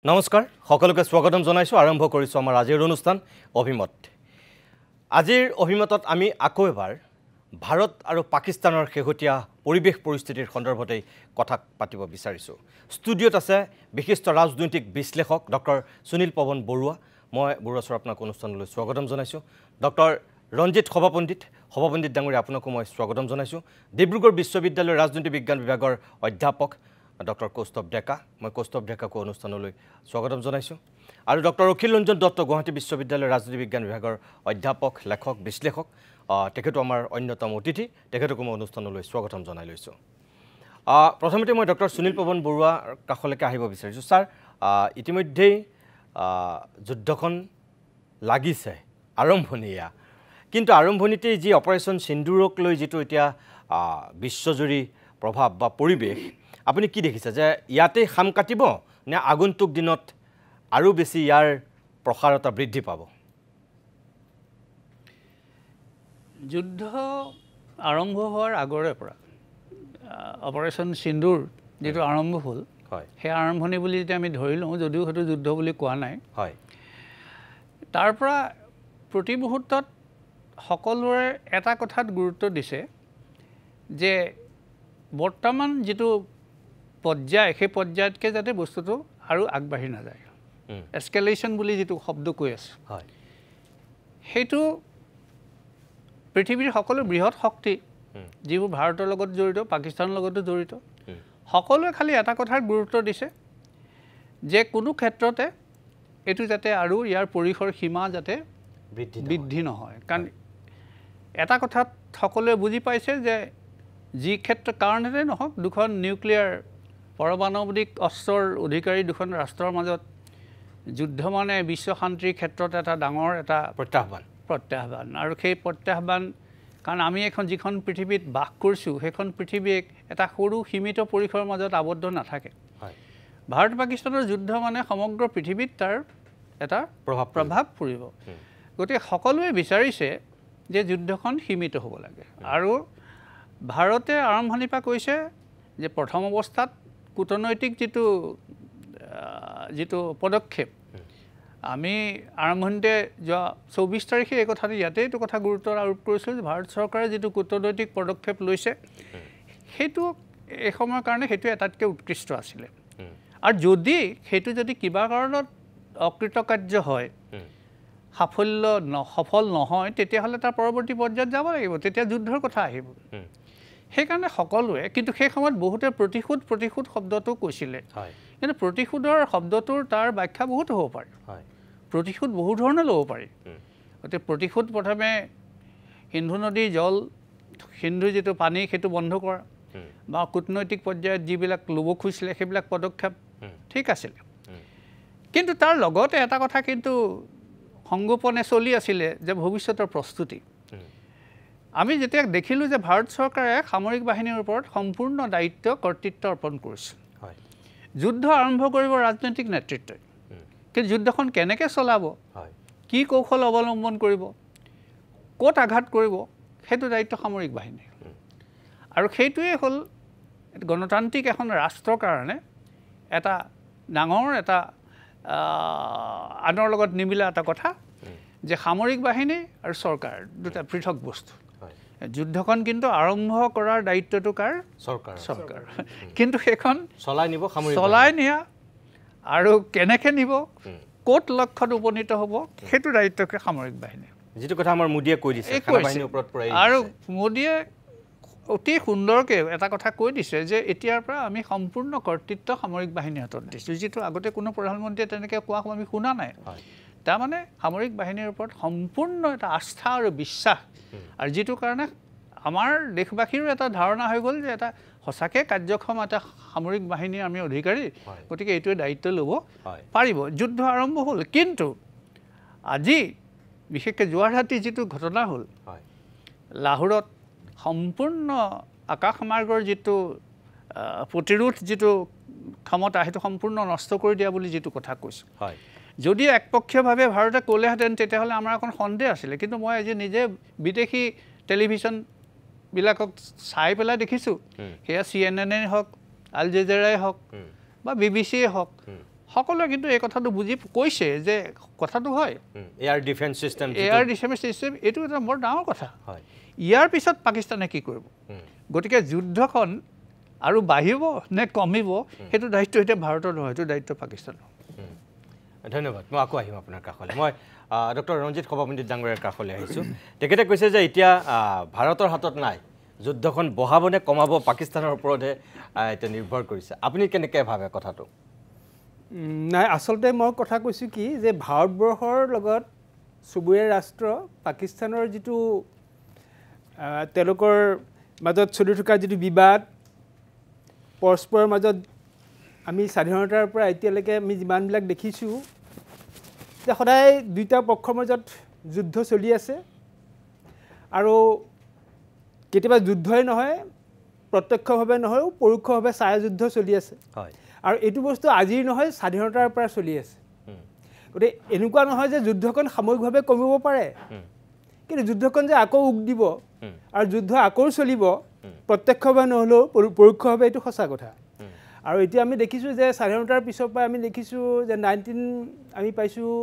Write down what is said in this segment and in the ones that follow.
নমস্কাৰ সকলোকে স্বাগতম জনাইছো আৰম্ভ কৰিছো আমাৰ আজিৰ অনুষ্ঠান অভিমত আজিৰ অভিমতত আমি আকৌ এবাৰ ভাৰত আৰু পাকিস্তানৰ শেহতীয়া পৰিবেশ পৰিস্থিতিৰ সন্দৰ্ভতে কথা পাতিব বিচাৰিছো ষ্টুডিঅত আছে বিশিষ্ট ৰাজনৈতিক বিশ্লেষক ডক্টৰ সুনীল পৱন বৰুৱা মই বৰুৱা স্যাৰ আপোনাক অনুষ্ঠানলৈ স্বাগতম জনাইছো ডক্টৰ ৰঞ্জিত সভাপণ্ডিত ডাঙৰীয়া আপোনাকো মই স্বাগতম জনাইছো ডিব্ৰুগড় বিশ্ববিদ্যালয়ৰ ৰাজনীতি বিজ্ঞান বিভাগৰ অধ্যাপক ডক্টৰ কৌস্তভ ডেকা মই কৌস্তভ ডেকাকো অনুষ্ঠানলৈ স্বাগতম জনাইছো আৰু ডক্টৰ অখিল ৰঞ্জন দত্ত গুৱাহাটী বিশ্ববিদ্যালয়ৰ ৰাজনীতি বিজ্ঞান বিভাগৰ অধ্যাপক লেখক বিশ্লেষক তেখেতো আমাৰ অন্যতম অতিথি তেখেতকো মই অনুষ্ঠানলৈ স্বাগতম জনাই লৈছো প্ৰথমতে মই ডক্টৰ সুনীল পৱন বৰুৱা কাখলৈকে আহিব বিচাৰিছো স্যাৰ ইতিমধ্যেই যুদ্ধখন লাগিছে আৰম্ভণিয়া কিন্তু আৰম্ভণিতেই যি অপাৰেশ্যন সিন্দুৰক লৈ যেটো এতিয়া বিশ্বজুৰি প্ৰভাৱ বা পৰিবেশ আপুনি কি দেখিছে যে ইয়াতে খাম কাটিব নে আগন্তুক দিনত আৰু বেছি ইয়াৰ প্ৰসাৰতা বৃদ্ধি পাব যুদ্ধ আৰম্ভ হোৱাৰ আগৰে পৰা অপাৰেশ্যন সিন্দুৰ যেটো আৰম্ভ হ'ল হয় সেই আৰম্ভণি বুলি যেতিয়া আমি ধৰি লওঁ যদিও হয়তো যুদ্ধ বুলি কোৱা নাই হয় তাৰ পৰা প্ৰতি মুহূৰ্তত সকলোৰে এটা কথাত গুৰুত্ব দিছে যে বৰ্তমান যেটো পৰ্যায় সেই পৰ্যায়তকে যাতে বস্তুটো আৰু আগবাঢ়ি না যায় এস্কেলেশন বুলি যেটো শব্দ কৈ আছে হয় হেতু পৃথিৱীৰ সকলো বৃহৎ শক্তি যিবোৰ ভাৰতৰ লগত জড়িত পাকিস্তানৰ লগতো জড়িত সকলোৱে খালি এটা কথাৰ গুৰুত্ব দিছে যে কোনো ক্ষেত্ৰতে এটো যাতে আৰু ইয়াৰ পৰিসৰ সীমা যাতে বৃদ্ধি নহয় কাৰণ এটা কথা সকলোৱে বুজি পাইছে যে যি ক্ষেত্ৰ কাৰণতে নহওক দুখন নিউক্লিয়াৰ পৰমাণৱিক অস্ত্ৰৰ অধিকাৰী দুখন ৰাষ্ট্ৰৰ মাজত যুদ্ধ মানে বিশ্ব শান্তিৰ ক্ষেত্ৰত এটা ডাঙৰ এটা প্ৰত্যাহ্বান আৰু সেই প্ৰত্যাহ্বান কাৰণ আমি এখন যিখন পৃথিৱীত বাস কৰিছো সেইখন পৃথিৱী এটা সৰু সীমিত পৰিসৰৰ মাজত আবদ্ধ নাথাকে ভাৰত পাকিস্তানৰ যুদ্ধ মানে সমগ্ৰ পৃথিৱীত তাৰ এটা প্ৰভাৱ পৰিব গতিকে সকলোৱে বিচাৰিছে যে যুদ্ধখন সীমিত হ'ব লাগে আৰু ভাৰতে আৰম্ভণিৰ পৰা কৈছে যে প্ৰথম অৱস্থাত কূটনৈতিক যেটো পদক্ষেপ আমি আৰম্ভণিতে যোৱা 24 তাৰিখে এই কথাটো ইয়াতে এইটো কথা গুৰুত্ব আৰোপ কৰিছিল যে ভাৰত চৰকাৰে যেটো কূটনৈতিক পদক্ষেপ লৈছে হেতু এই সময়ৰ কাৰণে হেতু এটাতকৈ উৎকৃষ্ট আছিল আৰু যদি কিবা কাৰণত অকৃতকাৰ্য হয় সফল নহয় তেতিয়া হলে তাৰ পৰৱৰ্তী পৰ্যায়ত যাব লাগিব তেতিয়া যুদ্ধৰ কথা আহিব সেইকাৰণে সকলোৱে কিন্তু সেই সময়ত বহুতে প্ৰতিশোধ শব্দটো কৈছিলে কিন্তু প্ৰতিশোধৰ শব্দটোৰ তাৰ ব্যাখ্যা বহুত হ'ব পাৰে প্ৰতিশোধ বহু ধৰণে ল'ব পাৰি গতিকে প্ৰতিশোধ প্ৰথমে সিন্ধু নদীৰ জল সিন্ধু যেটো পানী সেইটো বন্ধ কৰা বা কূটনৈতিক পৰ্যায়ত যিবিলাক ল'ব খুজিছিলে সেইবিলাক পদক্ষেপ ঠিক আছিল কিন্তু তাৰ লগতে এটা কথা কিন্তু সংগোপনে চলি আছিল যে ভৱিষ্যতৰ প্ৰস্তুতি আমি যেতিয়া দেখিলো যে ভাৰত চৰকাৰে সামৰিক বাহিনীৰ ওপৰত সম্পূৰ্ণ দায়িত্ব কৰ্তৃত্ব অৰ্পণ কৰিছে যুদ্ধ আৰম্ভ কৰিব ৰাজনৈতিক নেতৃত্বই কিন্তু যুদ্ধখন কেনেকৈ চলাব কি কৌশল অৱলম্বন কৰিব ক'ত আঘাত কৰিব সেইটো দায়িত্ব সামৰিক বাহিনী আৰু সেইটোৱে হ'ল গণতান্ত্ৰিক এখন ৰাষ্ট্ৰৰ কাৰণে এটা ডাঙৰ এটা আনৰ লগত নিমিলা এটা কথা যে সামৰিক বাহিনী আৰু চৰকাৰ দুটা পৃথক বস্তু যুদ্ধখন কিন্তু আৰম্ভ কৰাৰ দায়িত্বটো কাৰ চৰকাৰ কিন্তু সেইখন চলাই নিয়া আৰু কেনেকৈ নিব ক'ত লক্ষ্যত উপনীত হ'ব সেইটো দায়িত্বকে সামৰিক বাহিনী যেটো কথা আমাৰ মোদীয়ে কৈ দিছে বাহিনীৰ ওপৰত আৰু মোদীয়ে অতি সুন্দৰকৈ এটা কথা কৈ দিছে যে এতিয়াৰ পৰা আমি সম্পূৰ্ণ কৰ্তৃত্ব সামৰিক বাহিনীৰ হাতত দিছোঁ যেটো আগতে কোনো প্ৰধানমন্ত্ৰীয়ে তেনেকৈ কোৱা আমি শুনা নাই তাৰমানে সামৰিক বাহিনীৰ ওপৰত সম্পূৰ্ণ এটা আস্থা আৰু বিশ্বাস আৰু যেটো কাৰণে আমাৰ দেশবাসীৰ এটা ধাৰণা হৈ গ'ল যে এটা সঁচাকৈ কাৰ্যক্ষম এটা সামৰিক বাহিনীৰ আমি অধিকাৰী গতিকে এইটোৱে দায়িত্ব ল'ব পাৰিব যুদ্ধ আৰম্ভ হ'ল কিন্তু আজি বিশেষকৈ যোৱা ৰাতি যেটো ঘটনা হ'ল লাহোৰত সম্পূৰ্ণ আকাশমাৰ্গৰ যেটো প্ৰতিৰোধ যেটো ক্ষমতা সেইটো সম্পূৰ্ণ নষ্ট কৰি দিয়া বুলি যেটো কথা কৈছে যদি একপক্ষীয়ভাৱে ভাৰতে ক'লেহেঁতেন তেতিয়াহ'লে আমাৰ এখন সন্দেহ আছিলে কিন্তু মই আজি নিজে বিদেশী টেলিভিছন বিলাকক চাই পেলাই দেখিছোঁ সেয়া CNN হওক আল জাজিৰাই হওক বা BBC হওক সকলোৱে কিন্তু এই কথাটো বুজি কৈছে যে কথাটো হয় এয়াৰ ডিফেন্স চিষ্টেম এইটো এটা বৰ ডাঙৰ কথা হয় ইয়াৰ পিছত পাকিস্তানে কি কৰিব গতিকে যুদ্ধখন আৰু বাঢ়িব নে কমিব সেইটো দায়িত্ব এতিয়া ভাৰতৰ নহয় সেইটো দায়িত্ব পাকিস্তানৰ ধন্যবাদ মই আকৌ আহিম আপোনাৰ কাষলৈ মই ডক্টৰ ৰঞ্জিত সভাপতি ডাঙৰীয়াৰ কাষলৈ আহিছোঁ তেখেতে কৈছে যে এতিয়া ভাৰতৰ হাতত নাই যুদ্ধখন বঢ়াব নে কমাব পাকিস্তানৰ ওপৰতহে এতিয়া নিৰ্ভৰ কৰিছে আপুনি কেনেকৈ ভাবে কথাটো নাই আচলতে মই কথা কৈছোঁ কি যে ভাৰতবৰ্ষৰ লগত চুবুৰীয়া ৰাষ্ট্ৰ পাকিস্তানৰ যিটো তেওঁলোকৰ মাজত চলি থকা যিটো বিবাদ পৰস্পৰৰ মাজত আমি স্বাধীনতাৰ পৰা এতিয়ালৈকে আমি যিমানবিলাক দেখিছোঁ যে সদায় দুইটা পক্ষৰ মাজত যুদ্ধ চলি আছে আৰু কেতিয়াবা যুদ্ধই নহয় প্ৰত্যক্ষভাৱে নহয়ও পৰোক্ষভাৱে ছায়াযুদ্ধ চলি আছে হয় আৰু এইটো বস্তু আজিৰ নহয় স্বাধীনতাৰ পৰা চলি আছে গতিকে এনেকুৱা নহয় যে যুদ্ধখন সাময়িকভাৱে কমিব পাৰে কিন্তু যুদ্ধখন যে আকৌ উক দিব আৰু যুদ্ধ আকৌ চলিব প্ৰত্যক্ষভাৱে নহ'লেও পৰোক্ষভাৱে এইটো সঁচা কথা আৰু এতিয়া আমি দেখিছোঁ যে স্বাধীনতাৰ পিছৰ পৰা আমি দেখিছোঁ যে আমি পাইছোঁ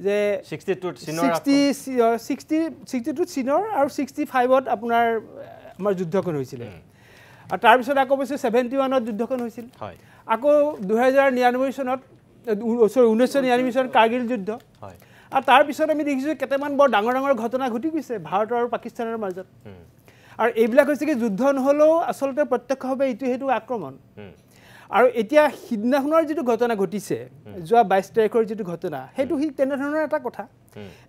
যে 62 চীনৰ আৰু 65ত আপোনাৰ আমাৰ যুদ্ধখন হৈছিলে আৰু তাৰপিছত আকৌ পাইছোঁ 71ত যুদ্ধখন হৈছিল আকৌ 2099 চনত 1999 চনত কাৰ্গিল যুদ্ধ আৰু তাৰপিছত আমি দেখিছোঁ কেইটামান বৰ ডাঙৰ ডাঙৰ ঘটনা ঘটি গৈছে ভাৰত আৰু পাকিস্তানৰ মাজত আৰু এইবিলাক হৈছে কি যুদ্ধ নহ'লেও আচলতে প্ৰত্যক্ষভাৱে এইটো সেইটো আক্ৰমণ আৰু এতিয়া সিদিনাখনৰ যিটো ঘটনা ঘটিছে যোৱা 22 তাৰিখৰ যিটো ঘটনা সেইটো তেনেধৰণৰ এটা কথা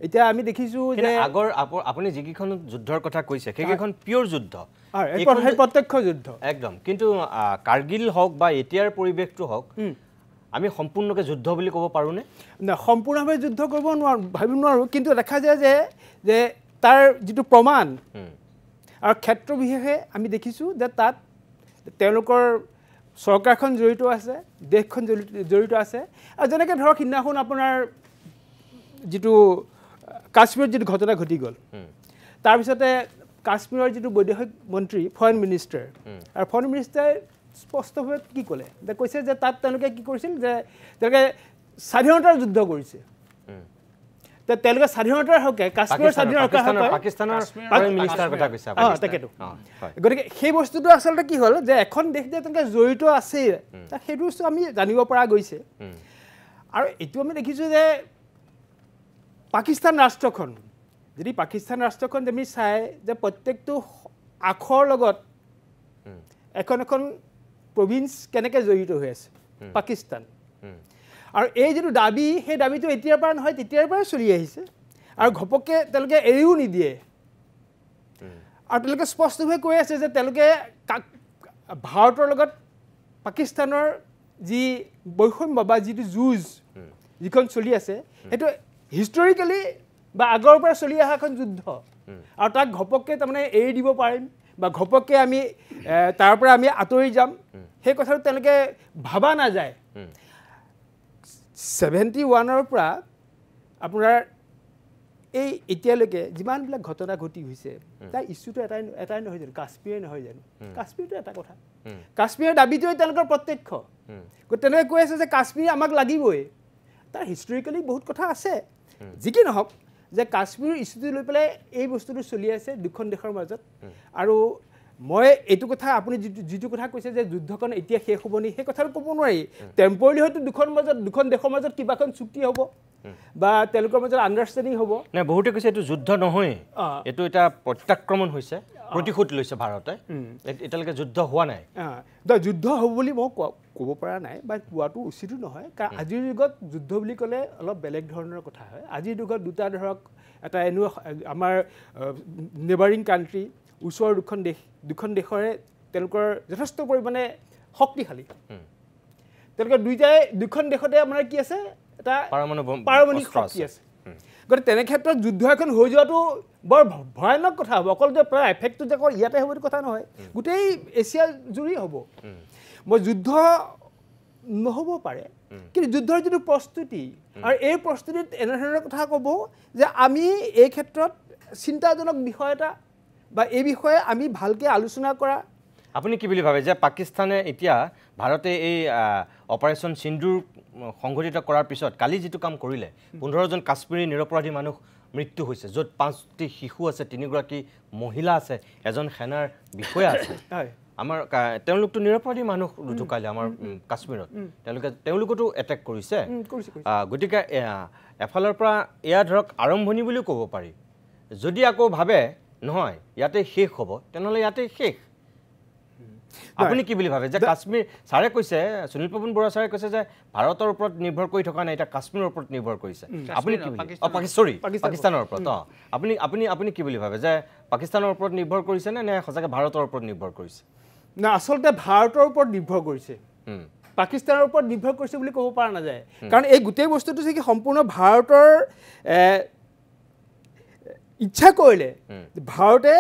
এতিয়া আমি দেখিছোঁ যে আগৰ আপুনি যিকেইখন যুদ্ধৰ কথা কৈছে সেইকেইখন পিয়ৰ যুদ্ধ প্ৰত্যক্ষ যুদ্ধ একদম কিন্তু কাৰ্গিল হওক বা এতিয়াৰ পৰিৱেশটো হওক আমি সম্পূৰ্ণকৈ যুদ্ধ বুলি ক'ব পাৰোঁনে না সম্পূৰ্ণভাৱে যুদ্ধ কৰিব ভাবিব নোৱাৰোঁ কিন্তু দেখা যায় যে তাৰ যিটো প্ৰমাণ আৰু ক্ষেত্ৰ বিশেষে আমি দেখিছোঁ যে তাত তেওঁলোকৰ চৰকাৰখন জড়িত আছে দেশখন জড়িত আছে আৰু যেনেকৈ ধৰক সিদিনাখন আপোনাৰ যিটো কাশ্মীৰত যিটো ঘটনা ঘটি গ'ল তাৰপিছতে কাশ্মীৰৰ যিটো বৈদেশিক মন্ত্ৰী ফৰেইন মিনিষ্টাৰ আৰু ফৰেইন মিনিষ্টাৰে স্পষ্টভাৱে কি ক'লে যে কৈছে যে তাত তেওঁলোকে কি কৰিছিল যে তেওঁলোকে স্বাধীনতাৰ যুদ্ধ কৰিছে তেওঁলোকে স্বাধীনতাৰ হকে কাশ্মীৰৰ স্বাধীনতাৰ তাকেতো গতিকে সেই বস্তুটো আচলতে কি হ'ল যে এখন দেশ যে তেওঁলোকে জড়িত আছে সেইটো বস্তু আমি জানিব পৰা গৈছে আৰু এইটো আমি দেখিছোঁ যে পাকিস্তান ৰাষ্ট্ৰখন যদি আমি চাই যে প্ৰত্যেকটো আখৰ লগত এখন প্ৰভিন্স কেনেকৈ জড়িত হৈ আছে পাকিস্তান আৰু এই যিটো দাবী সেই দাবীটো এতিয়াৰ পৰা নহয় তেতিয়াৰ পৰাই চলি আহিছে আৰু ঘপককৈ তেওঁলোকে এৰিও নিদিয়ে আৰু তেওঁলোকে স্পষ্টভাৱে কৈ আছে যে তেওঁলোকে ভাৰতৰ লগত পাকিস্তানৰ যি বৈষম্য বা যিটো যুঁজ যিখন চলি আছে সেইটো হিষ্টৰিকেলি বা আগৰ পৰা চলি অহা এখন যুদ্ধ আৰু তাক ঘপককৈ তাৰমানে এৰি দিব পাৰিম বা ঘপককৈ আমি তাৰ পৰা আমি আঁতৰি যাম সেই কথাটো তেওঁলোকে ভাবা নাযায় 71ৰ পৰা আপোনাৰ এই এতিয়ালৈকে যিমানবিলাক ঘটনা ঘটি হৈছে তাৰ ইছ্যুটো এটাই নহয় জানো কাশ্মীৰে নহয় জানো কাশ্মীৰটো এটা কথা কাশ্মীৰৰ দাবীটোৱে তেওঁলোকৰ প্ৰত্যক্ষ গতিকে তেনেকৈ কৈ আছে যে কাশ্মীৰ আমাক লাগিবই তাৰ হিষ্টৰিকেলি বহুত কথা আছে যি কি নহওক যে কাশ্মীৰৰ ইছ্যুটো লৈ পেলাই এই বস্তুটো চলি আছে দুখন দেশৰ মাজত আৰু মই এইটো কথা আপুনি যিটো কথা কৈছে যে যুদ্ধখন এতিয়া শেষ হ'ব নি সেই কথাটো ক'ব নোৱাৰি টেম্পৰেলি হয়তো দুখন দেশৰ মাজত কিবা এখন চুক্তি হ'ব বা তেওঁলোকৰ মাজত আণ্ডাৰষ্টেণ্ডিং হ'ব নাই বহুতে কৈছে এইটো যুদ্ধ নহয় এইটো এটা প্ৰত্যাক্ৰমণ হৈছে প্ৰতিশোধ লৈছে ভাৰতে এতিয়ালৈকে যুদ্ধ হোৱা নাই যুদ্ধ হ'ব বুলি মই ক'ব পৰা নাই বা কোৱাটো উচিতো নহয় কাৰণ আজিৰ যুগত যুদ্ধ বুলি ক'লে অলপ বেলেগ ধৰণৰ কথা হয় আজিৰ যুগত দুটা ধৰক এটা আমাৰ নেবাৰিং কাণ্ট্ৰি ওচৰৰ দুখন দেশৰে তেওঁলোকৰ যথেষ্ট পৰিমাণে শক্তিশালী তেওঁলোকৰ দুখন দেশতে আমাৰ কি আছে এটা পাৰমাণৱিক শক্তি আছে গতিকে তেনে ক্ষেত্ৰত যুদ্ধ এখন হৈ যোৱাটো বৰ ভয়ানক কথা হ'ব অকল যে প্ৰায় এফেক্টটো যে অকল ইয়াতে হ'ব এইটো কথা নহয় গোটেই এছিয়া জুৰি হ'ব মই যুদ্ধ নহ'ব পাৰে কিন্তু যুদ্ধৰ যিটো প্ৰস্তুতি আৰু এই প্ৰস্তুতিত এনেধৰণৰ কথা ক'ব যে আমি এই ক্ষেত্ৰত চিন্তাজনক বিষয় এটা বা এই বিষয়ে আমি ভালকৈ আলোচনা কৰা আপুনি কি বুলি ভাবে যে পাকিস্তানে এতিয়া ভাৰতে এই অপাৰেশ্যন সিন্দুৰ সংঘটিত কৰাৰ পিছত কালি যিটো কাম কৰিলে 15জন কাশ্মীৰী নিৰপৰাধী মানুহ মৃত্যু হৈছে য'ত 5টি শিশু আছে 3গৰাকী মহিলা আছে এজন সেনাৰ বিষয়া আছে আমাৰ তেওঁলোকতো নিৰপৰাধী মানুহ ঢুকালে আমাৰ কাশ্মীৰত তেওঁলোকতো এটেক কৰিছে গতিকে এফালৰ পৰা এয়া ধৰক আৰম্ভণি বুলিও ক'ব পাৰি যদি আকৌ ভাবে নহয় ইয়াতে শেষ হ'ব তেনেহ'লে ইয়াতে শেষ আপুনি কি বুলি ভাবে যে কাশ্মীৰ ছাৰে কৈছে সুনীল পৱন বৰুৱা ছাৰে কৈছে যে ভাৰতৰ ওপৰত নিৰ্ভৰ কৰি থকা নাই এটা কাশ্মীৰৰ ওপৰত নিৰ্ভৰ কৰিছে আপুনি কি পাকিস্তানৰ ওপৰত আপুনি কি বুলি ভাবে যে পাকিস্তানৰ ওপৰত নিৰ্ভৰ কৰিছে নে সঁচাকৈ ভাৰতৰ ওপৰত নিৰ্ভৰ কৰিছে না আচলতে ভাৰতৰ ওপৰত নিৰ্ভৰ কৰিছে পাকিস্তানৰ ওপৰত নিৰ্ভৰ কৰিছে বুলি ক'ব পৰা নাযায় কাৰণ এই গোটেই বস্তুটো যে কি সম্পূৰ্ণ ভাৰতৰ ইচ্ছা কৰিলে ভাৰতে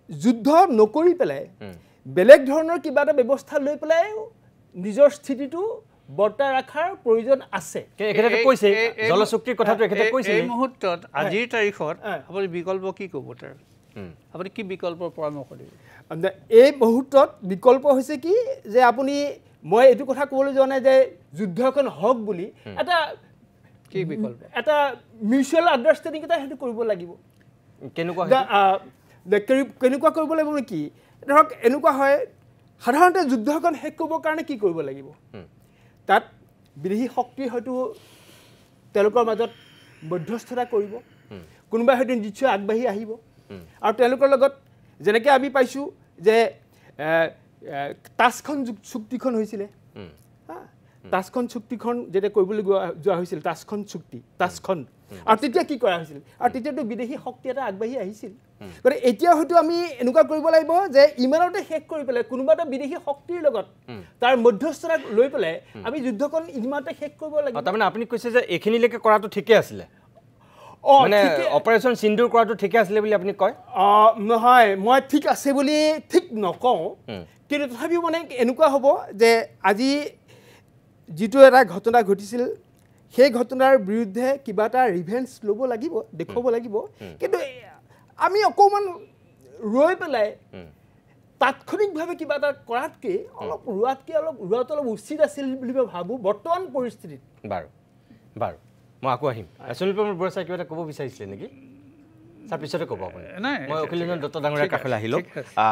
যুদ্ধ নকৰি পেলাই বেলেগ ধৰণৰ কিবা এটা ব্যৱস্থা লৈ পেলাই নিজৰ স্থিতিটো বৰ্তাই ৰখাৰ প্ৰয়োজন আছে এখেতে কৈছে জলচুক্তিৰ কথাটো এখেতে কৈছে এই মুহূৰ্তত আজিৰ তাৰিখত আপুনি বিকল্প কি ক'ব তাৰ আপুনি কি বিকল্পৰ পৰামৰ্শ দিব এই মুহূৰ্তত বিকল্প হৈছে কি যে আপুনি মই এইটো কথা ক'বলৈ যোৱা নাই যে যুদ্ধখন হওক বুলি এটা কি বিকল্প এটা মিউচুৱেল আণ্ডাৰষ্টেণ্ডিং এটা সেইটো কৰিব লাগিব কেনেকুৱা কৰিব লাগিব মানে কি ধৰক এনেকুৱা হয় সাধাৰণতে যুদ্ধখন শেষ কৰিবৰ কাৰণে কি কৰিব লাগিব তাত বিদেশী শক্তি হয়তো তেওঁলোকৰ মাজত মধ্যস্থতা কৰিব কোনোবাই হয়তো নিশ্চয় আগবাঢ়ি আহিব আৰু তেওঁলোকৰ লগত যেনেকৈ আমি পাইছোঁ যে তাছখন চুক্তিখন হৈছিলে তাছখন চুক্তিখন যেতিয়া কৰিবলৈ যোৱা হৈছিল তাছখন আৰু তেতিয়া কি কৰা হৈছিল আৰু তেতিয়াতো বিদেশী শক্তি এটা আগবাঢ়ি আহিছিল গতিকে এতিয়া হয়তো আমি এনেকুৱা কৰিব লাগিব যে ইমানতে শেষ কৰি পেলাই কোনোবা এটা বিদেশী শক্তিৰ লগত তাৰ মধ্যস্থতা লৈ পেলাই আমি যুদ্ধখন ইমানতে শেষ কৰিব লাগিব তাৰমানে আপুনি কৈছে যে এইখিনিলৈকে কৰাটো ঠিকে আছিলে মানে অপাৰেশ্যন সিন্দুৰ কৰাটো ঠিকে আছিলে বুলি আপুনি কয় নহয় মই ঠিক আছে বুলি ঠিক নকওঁ কিন্তু তথাপিও মানে এনেকুৱা হ'ব যে আজি যিটো এটা ঘটনা ঘটিছিল সেই ঘটনাৰ বিৰুদ্ধে কিবা এটা ৰিভেঞ্চ ল'ব লাগিব দেখুৱাব লাগিব কিন্তু আমি অকণমান ৰৈ পেলাই তাৎক্ষণিকভাৱে কিবা এটা কৰাতকৈ ৰোৱাটো অলপ উচিত আছিল বুলি মই ভাবোঁ বৰ্তমান পৰিস্থিতিত বাৰু মই আকৌ আহিম সুনীল পৱন বৰুৱা ছাৰে কিবা এটা ক'ব বিচাৰিছিলে নেকি ছাৰ পিছতে ক'ব আপুনি মই অখিলেন্দ্ৰ দত্ত ডাঙৰীয়াৰ কাষলৈ আহিলোঁ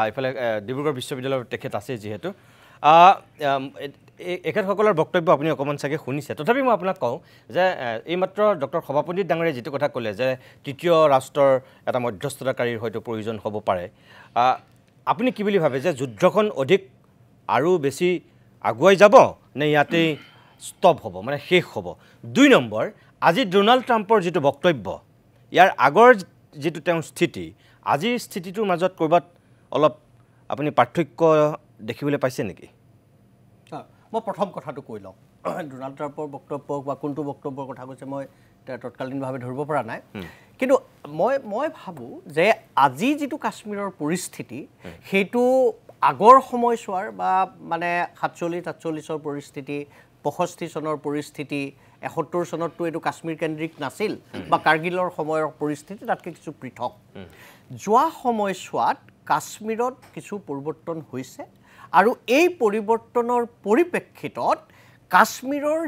এইফালে ডিব্ৰুগড় বিশ্ববিদ্যালয়ৰ তেখেত আছে যিহেতু এখেতসকলৰ বক্তব্য আপুনি অকণমান চাগে শুনিছে তথাপি মই আপোনাক কওঁ যে এইমাত্ৰ ডক্টৰ সভাপতি ডাঙৰীয়াই যিটো কথা ক'লে যে তৃতীয় ৰাষ্ট্ৰৰ এটা মধ্যস্থতাকাৰীৰ হয়তো প্ৰয়োজন হ'ব পাৰে আপুনি কি বুলি ভাবে যে যুদ্ধখন অধিক আৰু বেছি আগুৱাই যাব নে ইয়াতেই ষ্টপ হ'ব মানে শেষ হ'ব 2 নম্বৰ আজি ডোনাল্ড ট্ৰাম্পৰ যিটো বক্তব্য ইয়াৰ আগৰ যিটো তেওঁৰ স্থিতি আজিৰ স্থিতিটোৰ মাজত ক'ৰবাত অলপ আপুনি পাৰ্থক্য দেখিবলৈ পাইছে নেকি মই প্ৰথম কথাটো কৈ লওঁ ডোনাল্ড ট্ৰাম্পৰ বক্তব্য বা কোনটো বক্তব্যৰ কথা কৈছে মই তৎকালীনভাৱে ধৰিব পৰা নাই কিন্তু মই ভাবোঁ যে আজি যিটো কাশ্মীৰৰ পৰিস্থিতি সেইটো আগৰ সময়ছোৱাৰ বা মানে 47-48 পৰিস্থিতি 65 চনৰ পৰিস্থিতি 71 চনততো এইটো কাশ্মীৰ কেন্দ্ৰিক নাছিল বা কাৰ্গিলৰ সময়ৰ পৰিস্থিতি তাতকৈ কিছু পৃথক যোৱা সময়ছোৱাত কাশ্মীৰত কিছু পৰিৱৰ্তন হৈছে আৰু এই পৰিৱৰ্তনৰ পৰিপ্ৰেক্ষিতত কাশ্মীৰৰ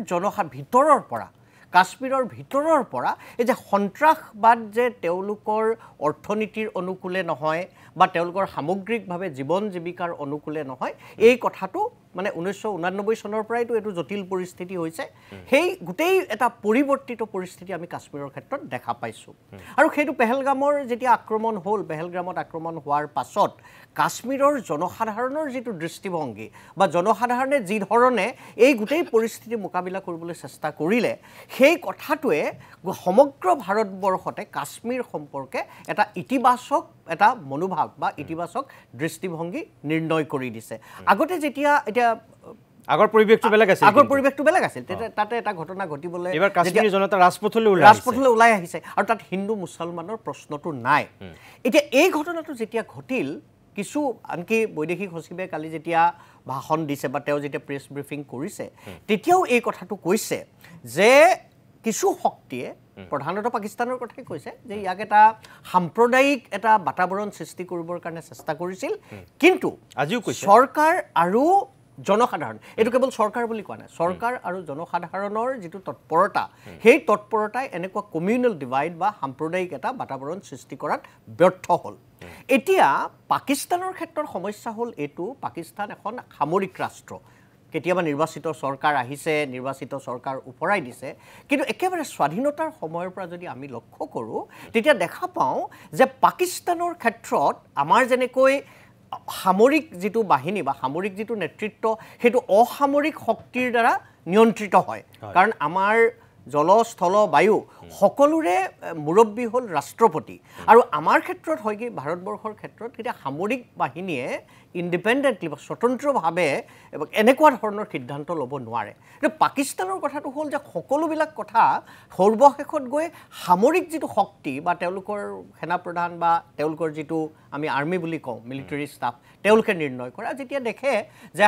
কাশ্মীৰৰ ভিতৰৰ পৰা এই যে সন্ত্ৰাসবাদ যে তেওঁলোকৰ অৰ্থনীতিৰ অনুকূলে নহয় বা তেওঁলোকৰ সামগ্ৰিকভাৱে জীৱন জীৱিকাৰ অনুকূলে নহয় এই কথাটো মানে 1989 চনৰ পৰাইতো এইটো জটিল পৰিস্থিতি হৈছে সেই গোটেই এটা পৰিৱৰ্তিত পৰিস্থিতি আমি কাশ্মীৰৰ ক্ষেত্ৰত দেখা পাইছোঁ আৰু সেইটো পেহেলগামৰ যেতিয়া আক্ৰমণ হ'ল পেহেলগামত আক্ৰমণ হোৱাৰ পাছত কাশ্মীৰৰ জনসাধাৰণৰ যিটো দৃষ্টিভংগী বা জনসাধাৰণে যি ধৰণে এই গোটেই পৰিস্থিতি মোকাবিলা কৰিবলৈ চেষ্টা কৰিলে সেই কথাটোৱে সমগ্ৰ ভাৰতবৰ্ষতে কাশ্মীৰ সম্পৰ্কে এটা ইতিবাচক এটা মনোভাৱ বা ইতিবাচক দৃষ্টিভংগী নিৰ্ণয় কৰি দিছে আগতে যেতিয়া এতিয়া আগৰ পৰিৱেশটো বেলেগ আছিল তাতে এটা ঘটনা ঘটিবলৈ এবাৰ কাশ্মীৰী জনতা ৰাজপথলৈ ওলাই আহিছে আৰু তাত হিন্দু মুছলমানৰ প্ৰশ্নটো নাই এতিয়া এই ঘটনাটো যেতিয়া ঘটিল কিছু আনকি বৈদেশিক সচিবে কালি যেতিয়া ভাষণ দিছে বা তেওঁ যেতিয়া প্ৰেছ ব্ৰিফিং কৰিছে তেতিয়াও এই কথাটো কৈছে যে কিছু শক্তিয়ে প্ৰধানতঃ পাকিস্তানৰ কথাই কৈছে যে ইয়াক এটা সাম্প্ৰদায়িক এটা বাতাবৰণ সৃষ্টি কৰিবৰ কাৰণে চেষ্টা কৰিছিল কিন্তু আজিও কৈছে চৰকাৰ আৰু জনসাধাৰণ এইটো কেৱল চৰকাৰ বুলি কোৱা নাই চৰকাৰ আৰু জনসাধাৰণৰ যিটো তৎপৰতা সেই তৎপৰতাই এনেকুৱা কমিউনেল ডিভাইড বা সাম্প্ৰদায়িক এটা বাতাবৰণ সৃষ্টি কৰাত ব্যৰ্থ হ'ল এতিয়া পাকিস্তানৰ ক্ষেত্ৰত সমস্যা হ'ল এইটো পাকিস্তান এখন সামৰিক ৰাষ্ট্ৰ কেতিয়াবা নিৰ্বাচিত চৰকাৰ আহিছে নিৰ্বাচিত চৰকাৰ উপৰাই দিছে কিন্তু একেবাৰে স্বাধীনতাৰ সময়ৰ পৰা যদি আমি লক্ষ্য কৰোঁ তেতিয়া দেখা পাওঁ যে পাকিস্তানৰ ক্ষেত্ৰত আমাৰ যেনেকৈ সামৰিক যিটো বাহিনী বা সামৰিক যিটো নেতৃত্ব সেইটো অসামৰিক শক্তিৰ দ্বাৰা নিয়ন্ত্ৰিত হয় কাৰণ আমাৰ জল স্থল বায়ু সকলোৰে মুৰব্বী হ'ল ৰাষ্ট্ৰপতি আৰু আমাৰ ক্ষেত্ৰত হয় কি ভাৰতবৰ্ষৰ ক্ষেত্ৰত এতিয়া সামৰিক বাহিনীয়ে ইণ্ডিপেণ্ডেণ্টলি বা স্বতন্ত্ৰভাৱে এনেকুৱা ধৰণৰ সিদ্ধান্ত ল'ব নোৱাৰে কিন্তু পাকিস্তানৰ কথাটো হ'ল যে সকলোবিলাক কথা সৰ্বশেষত গৈ সামৰিক যিটো শক্তি বা তেওঁলোকৰ সেনাপ্ৰধান বা তেওঁলোকৰ যিটো আমি আৰ্মি বুলি কওঁ মিলিটাৰী ষ্টাফ তেওঁলোকে নিৰ্ণয় কৰে যেতিয়া দেখে যে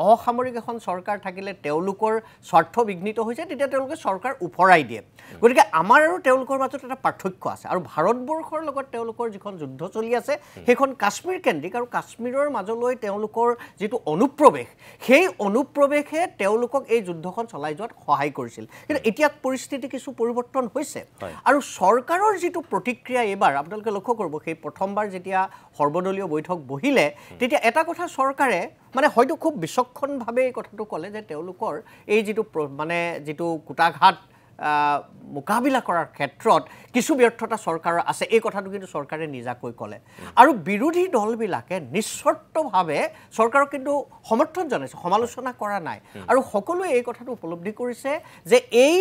অসামৰিক এখন চৰকাৰ থাকিলে তেওঁলোকৰ স্বাৰ্থ বিঘ্নিত হৈছে তেতিয়া তেওঁলোকে চৰকাৰ উপৰাই দিয়ে গতিকে আমাৰ আৰু তেওঁলোকৰ মাজত এটা পাৰ্থক্য আছে আৰু ভাৰতবৰ্ষৰ লগত তেওঁলোকৰ যিখন যুদ্ধ চলি আছে সেইখন কাশ্মীৰ কেন্দ্ৰিক আৰু কাশ্মীৰৰ মাজলৈ তেওঁলোকৰ যিটো অনুপ্ৰৱেশ সেই অনুপ্ৰৱেশে তেওঁলোকক এই যুদ্ধখন চলাই যোৱাত সহায় কৰিছিল কিন্তু এতিয়া পৰিস্থিতি কিছু পৰিৱৰ্তন হৈছে আৰু চৰকাৰৰ যিটো প্ৰতিক্ৰিয়া এইবাৰ আপোনালোকে লক্ষ্য কৰিব সেই প্ৰথমবাৰ যেতিয়া সৰ্বদলীয় বৈঠক বহিলে তেতিয়া এটা কথা চৰকাৰে মানে হয়তো খুব বিচক্ষণভাৱে এই কথাটো ক'লে যে তেওঁলোকৰ এই যিটো মানে যিটো কুটাঘাত মোকাবিলা কৰাৰ ক্ষেত্ৰত কিছু ব্যৰ্থতা চৰকাৰৰ আছে এই কথাটো কিন্তু চৰকাৰে নিজাকৈ ক'লে আৰু বিৰোধী দলবিলাকে নিশ্চৰ্তভাৱে চৰকাৰক কিন্তু সমৰ্থন জনাইছে সমালোচনা কৰা নাই আৰু সকলোৱে এই কথাটো উপলব্ধি কৰিছে যে এই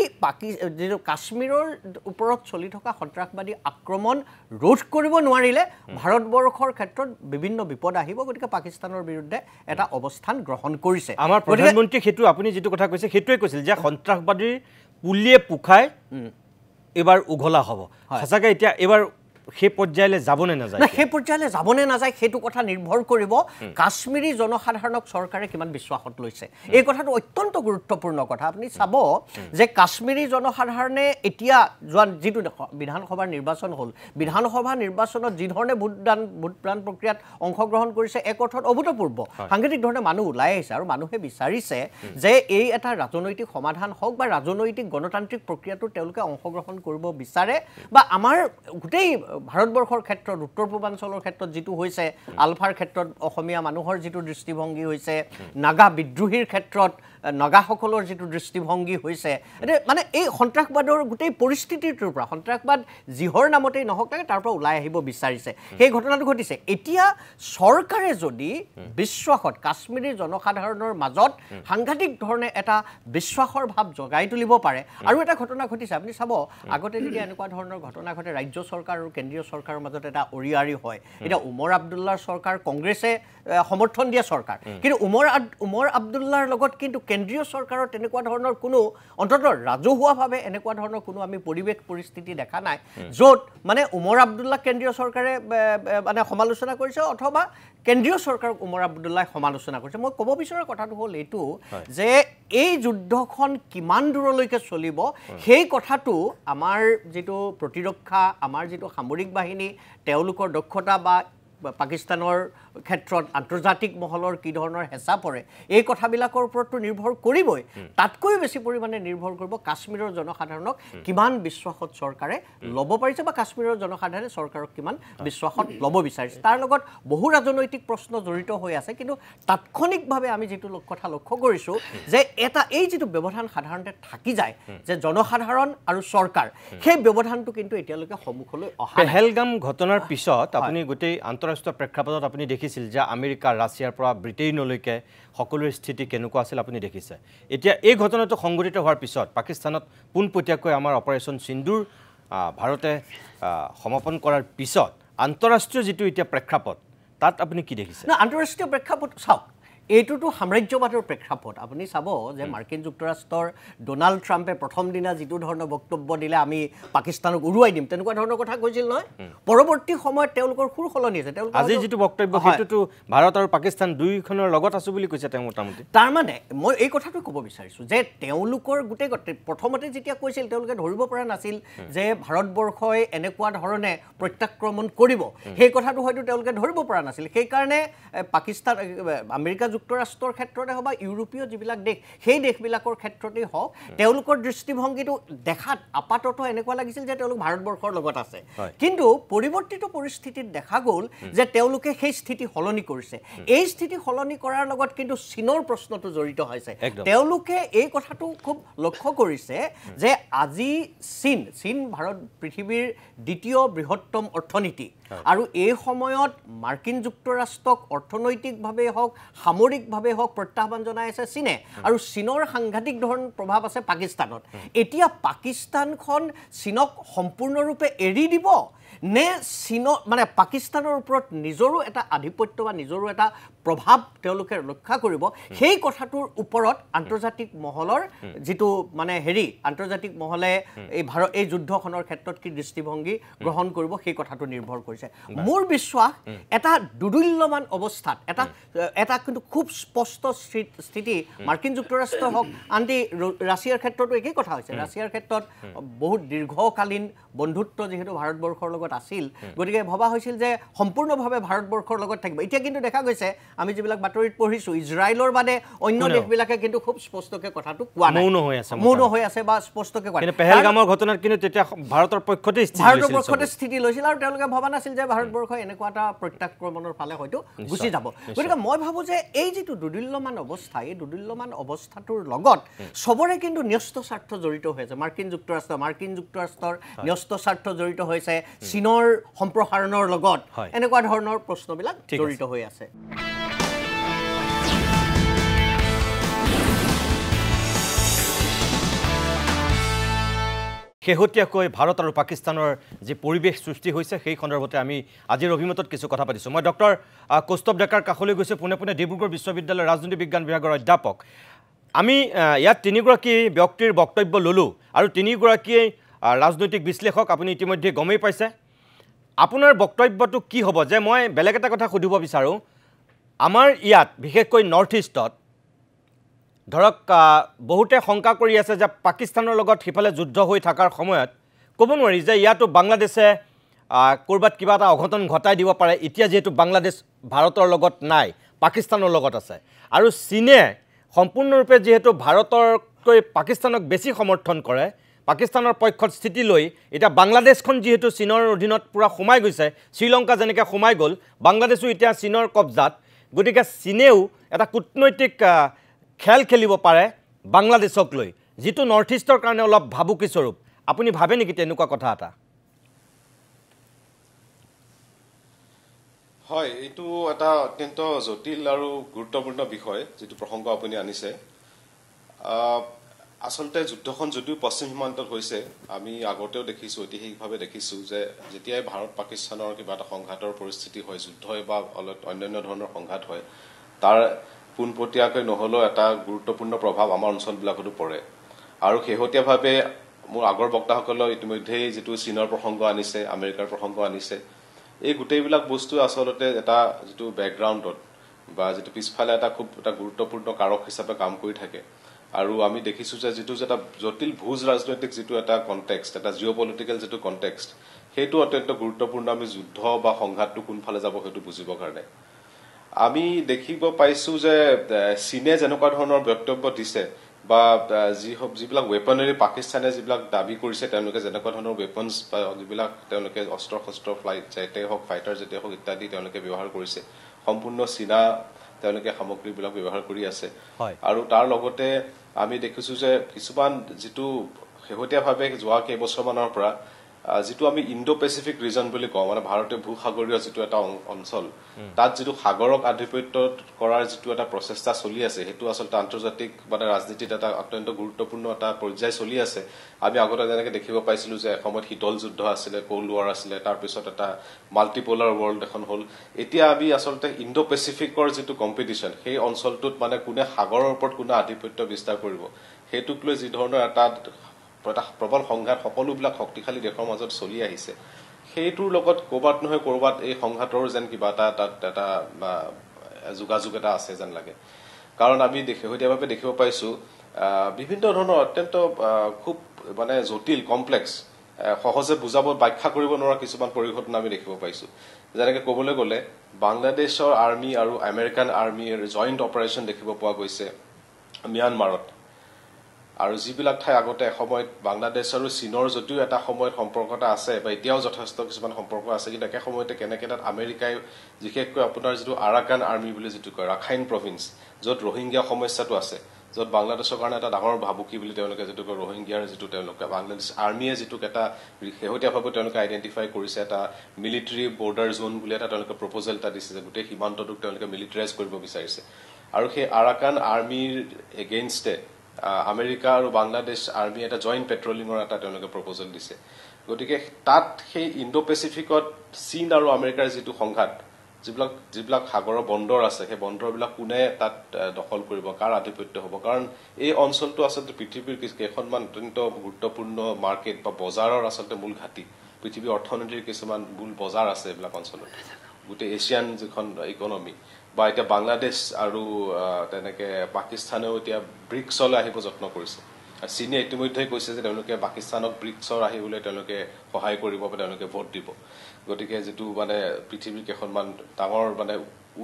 যিটো কাশ্মীৰৰ ওপৰত চলি থকা সন্ত্ৰাসবাদী আক্ৰমণ ৰোধ কৰিব নোৱাৰিলে ভাৰতবৰ্ষৰ ক্ষেত্ৰত বিভিন্ন বিপদ আহিব গতিকে পাকিস্তানৰ বিৰুদ্ধে এটা অৱস্থান গ্ৰহণ কৰিছে আমাৰ প্ৰধানমন্ত্ৰী সেইটো আপুনি যিটো কথা কৈছে সেইটোৱে কৈছিল যে সন্ত্ৰাসবাদীৰ পুলিয়ে পুখাই এবাৰ উঘলা হ'ব সঁচাকৈ এতিয়া এবাৰ সেই পৰ্যায়লৈ যাবনে নাযায় সেই পৰ্যায়লৈ যাবনে নাযায় সেইটো কথা নিৰ্ভৰ কৰিব কাশ্মীৰী জনসাধাৰণক চৰকাৰে কিমান বিশ্বাসত লৈছে এই কথাটো অত্যন্ত গুৰুত্বপূৰ্ণ কথা আপুনি চাব যে কাশ্মীৰী জনসাধাৰণে এতিয়া যোৱা যিটো বিধানসভাৰ নিৰ্বাচন হ'ল বিধানসভা নিৰ্বাচনত যি ধৰণে ভোটদান প্ৰক্ৰিয়াত অংশগ্ৰহণ কৰিছে এক অৰ্থত অভূতপূৰ্ব সাংঘাতিক ধৰণে মানুহ ওলাই আহিছে আৰু মানুহে বিচাৰিছে যে এই এটা ৰাজনৈতিক সমাধান হওক বা ৰাজনৈতিক গণতান্ত্ৰিক প্ৰক্ৰিয়াটোত তেওঁলোকে অংশগ্ৰহণ কৰিব বিচাৰে বা আমাৰ গোটেই ভাৰতবৰ্ষৰ ক্ষেত্ৰত উত্তৰ পূৰ্বাঞ্চলৰ ক্ষেত্ৰত যিটো হৈছে আলফাৰ ক্ষেত্ৰত অসমীয়া মানুহৰ যিটো দৃষ্টিভংগী হৈছে নাগা বিদ্ৰোহীৰ ক্ষেত্ৰত নাগাসকলৰ যিটো দৃষ্টিভংগী হৈছে মানে এই সন্ত্ৰাসবাদৰ গোটেই পৰিস্থিতিটোৰ পৰা সন্ত্ৰাসবাদ যিহৰ নামতেই নহওক লাগে তাৰ পৰা ওলাই আহিব বিচাৰিছে সেই ঘটনাটো ঘটিছে এতিয়া চৰকাৰে যদি বিশ্বাসত কাশ্মীৰী জনসাধাৰণৰ মাজত সাংঘাতিক ধৰণে এটা বিশ্বাসৰ ভাৱ জগাই তুলিব পাৰে আৰু এটা ঘটনা ঘটিছে আপুনি চাব আগতে যেতিয়া এনেকুৱা ধৰণৰ ঘটনা ঘটে ৰাজ্য চৰকাৰ আৰু কেন্দ্ৰীয় চৰকাৰৰ মাজত এটা অৰিয়াৰি হয় এতিয়া উমৰ আব্দুল্লাৰ চৰকাৰ কংগ্ৰেছে সমৰ্থন দিয়া চৰকাৰ কিন্তু উমৰ আব্দুল্লাৰ লগত কিন্তু কেন্দ্ৰীয় চৰকাৰৰ তেনেকুৱা ধৰণৰ কোনো অন্ততঃ ৰাজহুৱাভাৱে এনেকুৱা ধৰণৰ কোনো আমি পৰিৱেশ পৰিস্থিতি দেখা নাই য'ত মানে উমৰ আব্দুল্লাহ কেন্দ্ৰীয় চৰকাৰে মানে সমালোচনা কৰিছে অথবা কেন্দ্ৰীয় চৰকাৰক উমৰ আব্দুল্লাই সমালোচনা কৰিছে মই ক'ব বিচৰা কথাটো হ'ল এইটো যে এই যুদ্ধখন কিমান দূৰলৈকে চলিব সেই কথাটো আমাৰ যিটো প্ৰতিৰক্ষা আমাৰ যিটো সামৰিক বাহিনী তেওঁলোকৰ দক্ষতা বা পাকিস্তানৰ ক্ষেত্ৰত আন্তৰ্জাতিক মহলৰ কি ধৰণৰ হেঁচা পৰে এই কথাবিলাকৰ ওপৰতো নিৰ্ভৰ কৰিবই তাতকৈ বেছি পৰিমাণে নিৰ্ভৰ কৰিব কাশ্মীৰৰ জনসাধাৰণক কিমান বিশ্বাসত চৰকাৰে ল'ব পাৰিছে বা কাশ্মীৰৰ জনসাধাৰণে চৰকাৰক কিমান বিশ্বাসত ল'ব বিচাৰিছে তাৰ লগত বহু ৰাজনৈতিক প্ৰশ্ন জড়িত হৈ আছে কিন্তু তাৎক্ষণিকভাৱে আমি যিটো কথা লক্ষ্য কৰিছোঁ যে এটা এই যিটো ব্যৱধান সাধাৰণতে থাকি যায় যে জনসাধাৰণ আৰু চৰকাৰ সেই ব্যৱধানটো কিন্তু এতিয়ালৈকে সন্মুখলৈ অহা পেহেলগাম ঘটনাৰ পিছত আপুনি গোটেই আন্তঃৰাষ্ট্ৰীয় প্ৰেক্ষাপটত আপুনি দেখিছিল যে আমেৰিকা ৰাছিয়াৰ পৰা ব্ৰিটেইনলৈকে সকলোৰে স্থিতি কেনেকুৱা আছিল আপুনি দেখিছে এতিয়া এই ঘটনাটো সংঘটিত হোৱাৰ পিছত পাকিস্তানত পোনপটীয়াকৈ আমাৰ অপাৰেশ্যন সিন্দুৰ ভাৰতে সমাপন কৰাৰ পিছত আন্তঃৰাষ্ট্ৰীয় যিটো এতিয়া প্ৰেক্ষাপট তাত আপুনি কি দেখিছে না আন্তঃৰাষ্ট্ৰীয় প্ৰেক্ষাপট চাওক এইটোতো সাম্ৰাজ্যবাদৰ প্ৰেক্ষাপট আপুনি চাব যে মাৰ্কিন যুক্তৰাষ্ট্ৰৰ ডোনাল্ড ট্ৰাম্পে প্ৰথম দিনা যিটো ধৰণৰ বক্তব্য দিলে আমি পাকিস্তানক উৰুৱাই দিম তেনেকুৱা ধৰণৰ কথা কৈছিল নহয় পৰৱৰ্তী সময়ত তেওঁলোকৰ সুৰ সলনি হৈছে তেওঁলোকৰ আজি যিটো বক্তব্য সেইটোতো ভাৰত আৰু পাকিস্তান দুইখনৰ লগত আছো বুলি কৈছে তেওঁ মোটামুটি তাৰমানে মই এই কথাটো ক'ব বিচাৰিছোঁ যে তেওঁলোকৰ গোটেই প্ৰথমতে যেতিয়া কৈছিল তেওঁলোকে ধৰিব পৰা নাছিল যে ভাৰতবৰ্ষই এনেকুৱা ধৰণে প্ৰত্যাক্ৰমণ কৰিব সেই কথাটো হয়তো তেওঁলোকে ধৰিব পৰা নাছিল সেইকাৰণে পাকিস্তান আমেৰিকা যুক্তৰাষ্ট্ৰৰ ক্ষেত্ৰতে হওক বা ইউৰোপীয় যিবিলাক দেশ সেই দেশবিলাকৰ ক্ষেত্ৰতেই হওক তেওঁলোকৰ দৃষ্টিভংগীটো দেখাত আপাতত এনেকুৱা লাগিছিল যে তেওঁলোক ভাৰতবৰ্ষৰ লগত আছে কিন্তু পৰিৱৰ্তিত পৰিস্থিতিত দেখা গ'ল যে তেওঁলোকে সেই স্থিতি সলনি কৰিছে এই স্থিতি সলনি কৰাৰ লগত কিন্তু চীনৰ প্ৰশ্নটো জড়িত হৈছে তেওঁলোকে এই কথাটো খুব লক্ষ্য কৰিছে যে আজি চীন ভাৰত পৃথিৱীৰ দ্বিতীয় বৃহত্তম অৰ্থনীতি আৰু এই সময়ত মাৰ্কিন যুক্তৰাষ্ট্ৰক অৰ্থনৈতিকভাৱে হওক সামৰিকভাৱে হওক প্ৰত্যাহ্বান জনাই আছে চীনে আৰু চীনৰ সাংঘাতিক ধৰণৰ প্ৰভাৱ আছে পাকিস্তানত এতিয়া পাকিস্তানখন চীনক সম্পূৰ্ণৰূপে এৰি দিব নে চীনৰ মানে পাকিস্তানৰ ওপৰত নিজৰো এটা আধিপত্য বা নিজৰো এটা প্ৰভাৱ তেওঁলোকে ৰক্ষা কৰিব সেই কথাটোৰ ওপৰত আন্তৰ্জাতিক মহলৰ যেটো মানে আন্তৰ্জাতিক মহলে এই যুদ্ধখনৰ ক্ষেত্ৰত কি দৃষ্টিভংগী গ্ৰহণ কৰিব সেই কথাটো নিৰ্ভৰ কৰিছে মোৰ বিশ্বাস এটা দুদুল্যমান অৱস্থাত এটা কিন্তু খুব স্পষ্ট স্থিতি মাৰ্কিন যুক্তৰাষ্ট্ৰ হওক আনকি ৰাছিয়াৰ ক্ষেত্ৰতো একেই কথা হৈছে ৰাছিয়াৰ ক্ষেত্ৰত বহুত দীৰ্ঘকালীন বন্ধুত্ব যেহেতু ভাৰতবৰ্ষৰ লগত আছিল গতিকে ভবা হৈছিল যে সম্পূৰ্ণভাৱে ভাৰতবৰ্ষৰ লগত থাকিব এতিয়া কিন্তু দেখা গৈছে আমি যিবিলাক বাতৰিত পঢ়িছো ইজৰাইলৰ বাদে অন্য দেশবিলাকে কিন্তু খুব স্পষ্টকৈ কথাটো কোৱা নাই মৌন হৈ আছে বা স্পষ্টকৈ কোৱা কিন্তু পেহেলগামৰ ঘটনাত কিন্তু তেতিয়া ভাৰতৰ পক্ষতে স্থিতি লৈছিল আৰু তেওঁলোকে ভবা নাছিল যে ভাৰতবৰ্ষ এনেকুৱা এটা প্ৰত্যাক্ৰমণৰ ফালে হয়তো গুচি যাব গতিকে মই ভাবো যে এই যিটো দুদুল্যমান অৱস্থা এই দুদুল্যমান অৱস্থাটোৰ লগত সবৰে কিন্তু ন্যস্ত স্বাৰ্থ জড়িত হৈ আছে মাৰ্কিন যুক্তৰাষ্ট্ৰৰ ন্যস্ত স্বাৰ্থ জড়িত হৈছে চীনৰ সম্প্ৰসাৰণৰ লগত এনেকুৱা ধৰণৰ প্ৰশ্নবিলাক জড়িত হৈ আছে শেহতীয়াকৈ ভাৰত আৰু পাকিস্তানৰ যি পৰিৱেশ সৃষ্টি হৈছে সেই সন্দৰ্ভতে আমি আজিৰ অভিমতত কিছু কথা পাতিছোঁ মই ডক্টৰ কৌস্তভ ডেকাৰ কাষলৈ গৈছোঁ পোনে ডিব্ৰুগড় বিশ্ববিদ্যালয়ৰ ৰাজনীতি বিজ্ঞান বিভাগৰ অধ্যাপক আমি ইয়াত তিনিগৰাকী ব্যক্তিৰ বক্তব্য ল'লোঁ আৰু তিনিগৰাকীয়ে ৰাজনৈতিক বিশ্লেষক আপুনি ইতিমধ্যে গমেই পাইছে আপোনাৰ বক্তব্যটো কি হ'ব যে মই বেলেগ এটা কথা সুধিব বিচাৰোঁ আমাৰ ইয়াত বিশেষকৈ নৰ্থ ইষ্টত ধৰক বহুতে শংকা কৰি আছে যে পাকিস্তানৰ লগত সিফালে যুদ্ধ হৈ থকাৰ সময়ত ক'ব নোৱাৰি যে ইয়াতো বাংলাদেশে ক'ৰবাত কিবা এটা অঘটন ঘটাই দিব পাৰে এতিয়া যেহেতু বাংলাদেশ ভাৰতৰ লগত নাই পাকিস্তানৰ লগত আছে আৰু চীনে সম্পূৰ্ণৰূপে যেহেতু ভাৰতৰকৈ পাকিস্তানক বেছি সমৰ্থন কৰে পাকিস্তানৰ পক্ষত স্থিতি লৈ এটা বাংলাদেশখন যেহেতু চীনৰ অধীনত পুৰা সোমাই গৈছে শ্ৰীলংকা যেনেকৈ সোমাই গ'ল বাংলাদেশো এতিয়া চীনৰ কব্জাত গতিকে চীনেও এটা কূটনৈতিক খেল খেলিব পাৰে বাংলাদেশক লৈ যেটো নৰ্থ ইষ্টৰ কাৰণে অলপ ভাবুকি স্বৰূপ আপুনি ভাবে নেকি তেনেকুৱা কথা এটা হয় এইটো এটা অত্যন্ত জটিল আৰু গুৰুত্বপূৰ্ণ বিষয় যেটো প্ৰসংগ আপুনি আনিছে আসলতে যুদ্ধখন যদিও পশ্চিম সীমান্তত হৈছে আমি আগতেও দেখিছোঁ ঐতিহাসিকভাৱে দেখিছোঁ যে যেতিয়াই ভাৰত পাকিস্তানৰ কিবা এটা সংঘাতৰ পৰিস্থিতি হয় যুদ্ধ বা অন্যান্য ধৰণৰ সংঘাত হয় তাৰ পোনপটীয়াকৈ নহলেও এটা গুৰুত্বপূৰ্ণ প্ৰভাৱ আমাৰ অঞ্চলবিলাকতো পৰে আৰু শেহতীয়াভাৱে মোৰ আগৰ বক্তাসকলে ইতিমধ্যেই যেটো চীনৰ প্ৰসংগ আনিছে আমেৰিকাৰ প্ৰসংগ আনিছে এই গোটেইবিলাক বস্তু আসলতে এটা যেটো বেকগ্ৰাউণ্ডত বা যেটো পিছফালে এটা খুব এটা গুৰুত্বপূৰ্ণ কাৰক হিচাপে কাম কৰি থাকে আৰু আমি দেখিছো যে যেটো এটা জটিল ভূজ ৰাজনৈতিক যেটো এটা কনটেক্সট এটা জিঅ'পলিটিকেল যেটো কনটেক্সট সেইটো অত্যন্ত গুৰুত্বপূৰ্ণ আমি যুদ্ধ বা সংঘাতটো কোনফালে যাব সেইটো বুজিবৰ কাৰণে আমি দেখিব পাইছো যে চীনে যেনেকুৱা ধৰণৰ বক্তব্য দিছে বা যিবিলাক ৱেপনাৰী পাকিস্তানে যিবিলাক দাবী কৰিছে তেওঁলোকে যেনেকুৱা ধৰণৰ ৱেপনছ বা যিবিলাক তেওঁলোকে অস্ত্ৰ ফ্লাইট জেটে হওক ফাইটাৰ জেটে হওক ইত্যাদি তেওঁলোকে ব্যৱহাৰ কৰিছে সম্পূৰ্ণ চীনা তেওঁলোকে সামগ্ৰীবিলাক ব্যৱহাৰ কৰি আছে আৰু তাৰ লগতে আমি দেখিছো যে কিছুমান যেটো শেহতীয়াভাৱে যোৱা কেইবছৰমানৰ পৰা যেটো আমি ইণ্ডো পেচিফিক ৰিজন বুলি কওঁ মানে ভাৰতীয় ভূসাগৰীয় যেটো এটা অঞ্চল তাত যেটো সাগৰক আধিপত্য কৰাৰ যেটো এটা প্ৰচেষ্টা চলি আছে হেতু আসলতে আন্তৰ্জাতিক মানে ৰাজনীতিত এটা অত্যন্ত গুৰুত্বপূৰ্ণ এটা পৰ্যায় চলি আছে আমি আগতে যেনেকৈ দেখিব পাইছিলো যে সময়ত শীতল যুদ্ধ আছিলে কোল্ড ৱাৰ আছিলে তাৰ পিছত এটা মাল্টিপোলাৰ ৱৰ্ল্ড এখন হ'ল এতিয়া আমি আসলতে ইণ্ডো পেচিফিকৰ যেটো কম্পিটিশন সেই অঞ্চলটোত মানে কোনে সাগৰৰ ওপৰত কোনে আধিপত্য বিস্তাৰ কৰিব হেতুক লৈ যি ধৰণৰ এটা প্ৰবল সংঘাত সকলোবিলাক শক্তিশালী দেশৰ মাজত চলি আহিছে সেইটোৰ লগত ক'বাত নহয় ক'ৰবাত এই সংঘাতৰ যেন কিবা এটা যোগাযোগ এটা আছে যেন লাগে কাৰণ আমি শেহতীয়াভাৱে দেখিব পাইছো বিভিন্ন ধৰণৰ অত্যন্ত খুব মানে জটিল কমপ্লেক্স সহজে বুজাব ব্যাখ্যা কৰিব নোৱাৰা কিছুমান পৰিঘটনা আমি দেখিব পাইছো যেনেকৈ ক'বলৈ গ'লে বাংলাদেশৰ আৰ্মি আৰু আমেৰিকান আৰ্মিৰ জইণ্ট অপাৰেশ্যন দেখিব পোৱা গৈছে ম্যানমাৰত। আৰু যিবিলাক ঠাই আগতে এসময়ত বাংলাদেশ আৰু চীনৰ যদিও এটা সময়ত সম্পৰ্ক এটা আছে বা এতিয়াও যথেষ্ট কিছুমান সম্পৰ্ক আছে, কিন্তু একে সময়তে কেনেকৈ তাত আমেৰিকাই বিশেষকৈ আপোনাৰ যিটো আৰাকান আৰ্মি বুলি যিটো কয় ৰাখাইন প্ৰভিন্স, য'ত ৰোহিংগীয়া সমস্যাটো আছে, য'ত বাংলাদেশৰ কাৰণে এটা ডাঙৰ ভাবুকি বুলি তেওঁলোকে যিটো কয় ৰোহিংগীয়াৰ যিটো তেওঁলোকে বাংলাদেশ আৰ্মিয়ে যিটো এটা শেহতীয়াভাৱে তেওঁলোকে আইডেণ্টিফাই কৰিছে এটা মিলিটাৰী বৰ্ডাৰ জোন বুলি এটা তেওঁলোকে প্ৰপ'জেল এটা দিছে যে গোটেই সীমান্তটোক তেওঁলোকে মিলিটাৰাইজ কৰিব বিচাৰিছে। আৰু সেই আৰাকান আৰ্মিৰ এগেইনষ্টে আমেৰিকা আৰু বাংলাদেশ আৰ্মি এটা জইণ্ট পেট্ৰলিঙৰ এটা তেওঁলোকে প্ৰপ'জেল দিছে। গতিকে তাত সেই ইণ্ডো পেচিফিকত চীন আৰু আমেৰিকাৰ যিটো সংঘাত, যিবিলাক সাগৰৰ বন্দৰ আছে, সেই বন্দৰবিলাক কোনে তাত দখল কৰিব, কাৰ আধিপত্য হ'ব, কাৰণ এই অঞ্চলটো আচলতে পৃথিৱীৰ কেইখনমান অত্যন্ত গুৰুত্বপূৰ্ণ মাৰ্কেট বা বজাৰৰ আচলতে মূল ঘাটি, পৃথিৱীৰ অৰ্থনীতিৰ কিছুমান মূল বজাৰ আছে এইবিলাক অঞ্চলত, গোটেই এছিয়ান যিখন ইকনমি বা এতিয়া বাংলাদেশ আৰু তেনেকে পাকিস্তানেও এতিয়া ব্ৰিক্সলৈ আহিব যত্ন কৰিছে। আৰু চীনে ইতিমধ্যে কৈছে যে তেওঁলোকে পাকিস্তানক ব্ৰিক্সৰ আহিবলৈ তেওঁলোকে সহায় কৰিব বা তেওঁলোকে ভোট দিব। গতিকে যিটো মানে পৃথিৱীৰ কেইখনমান ডাঙৰ মানে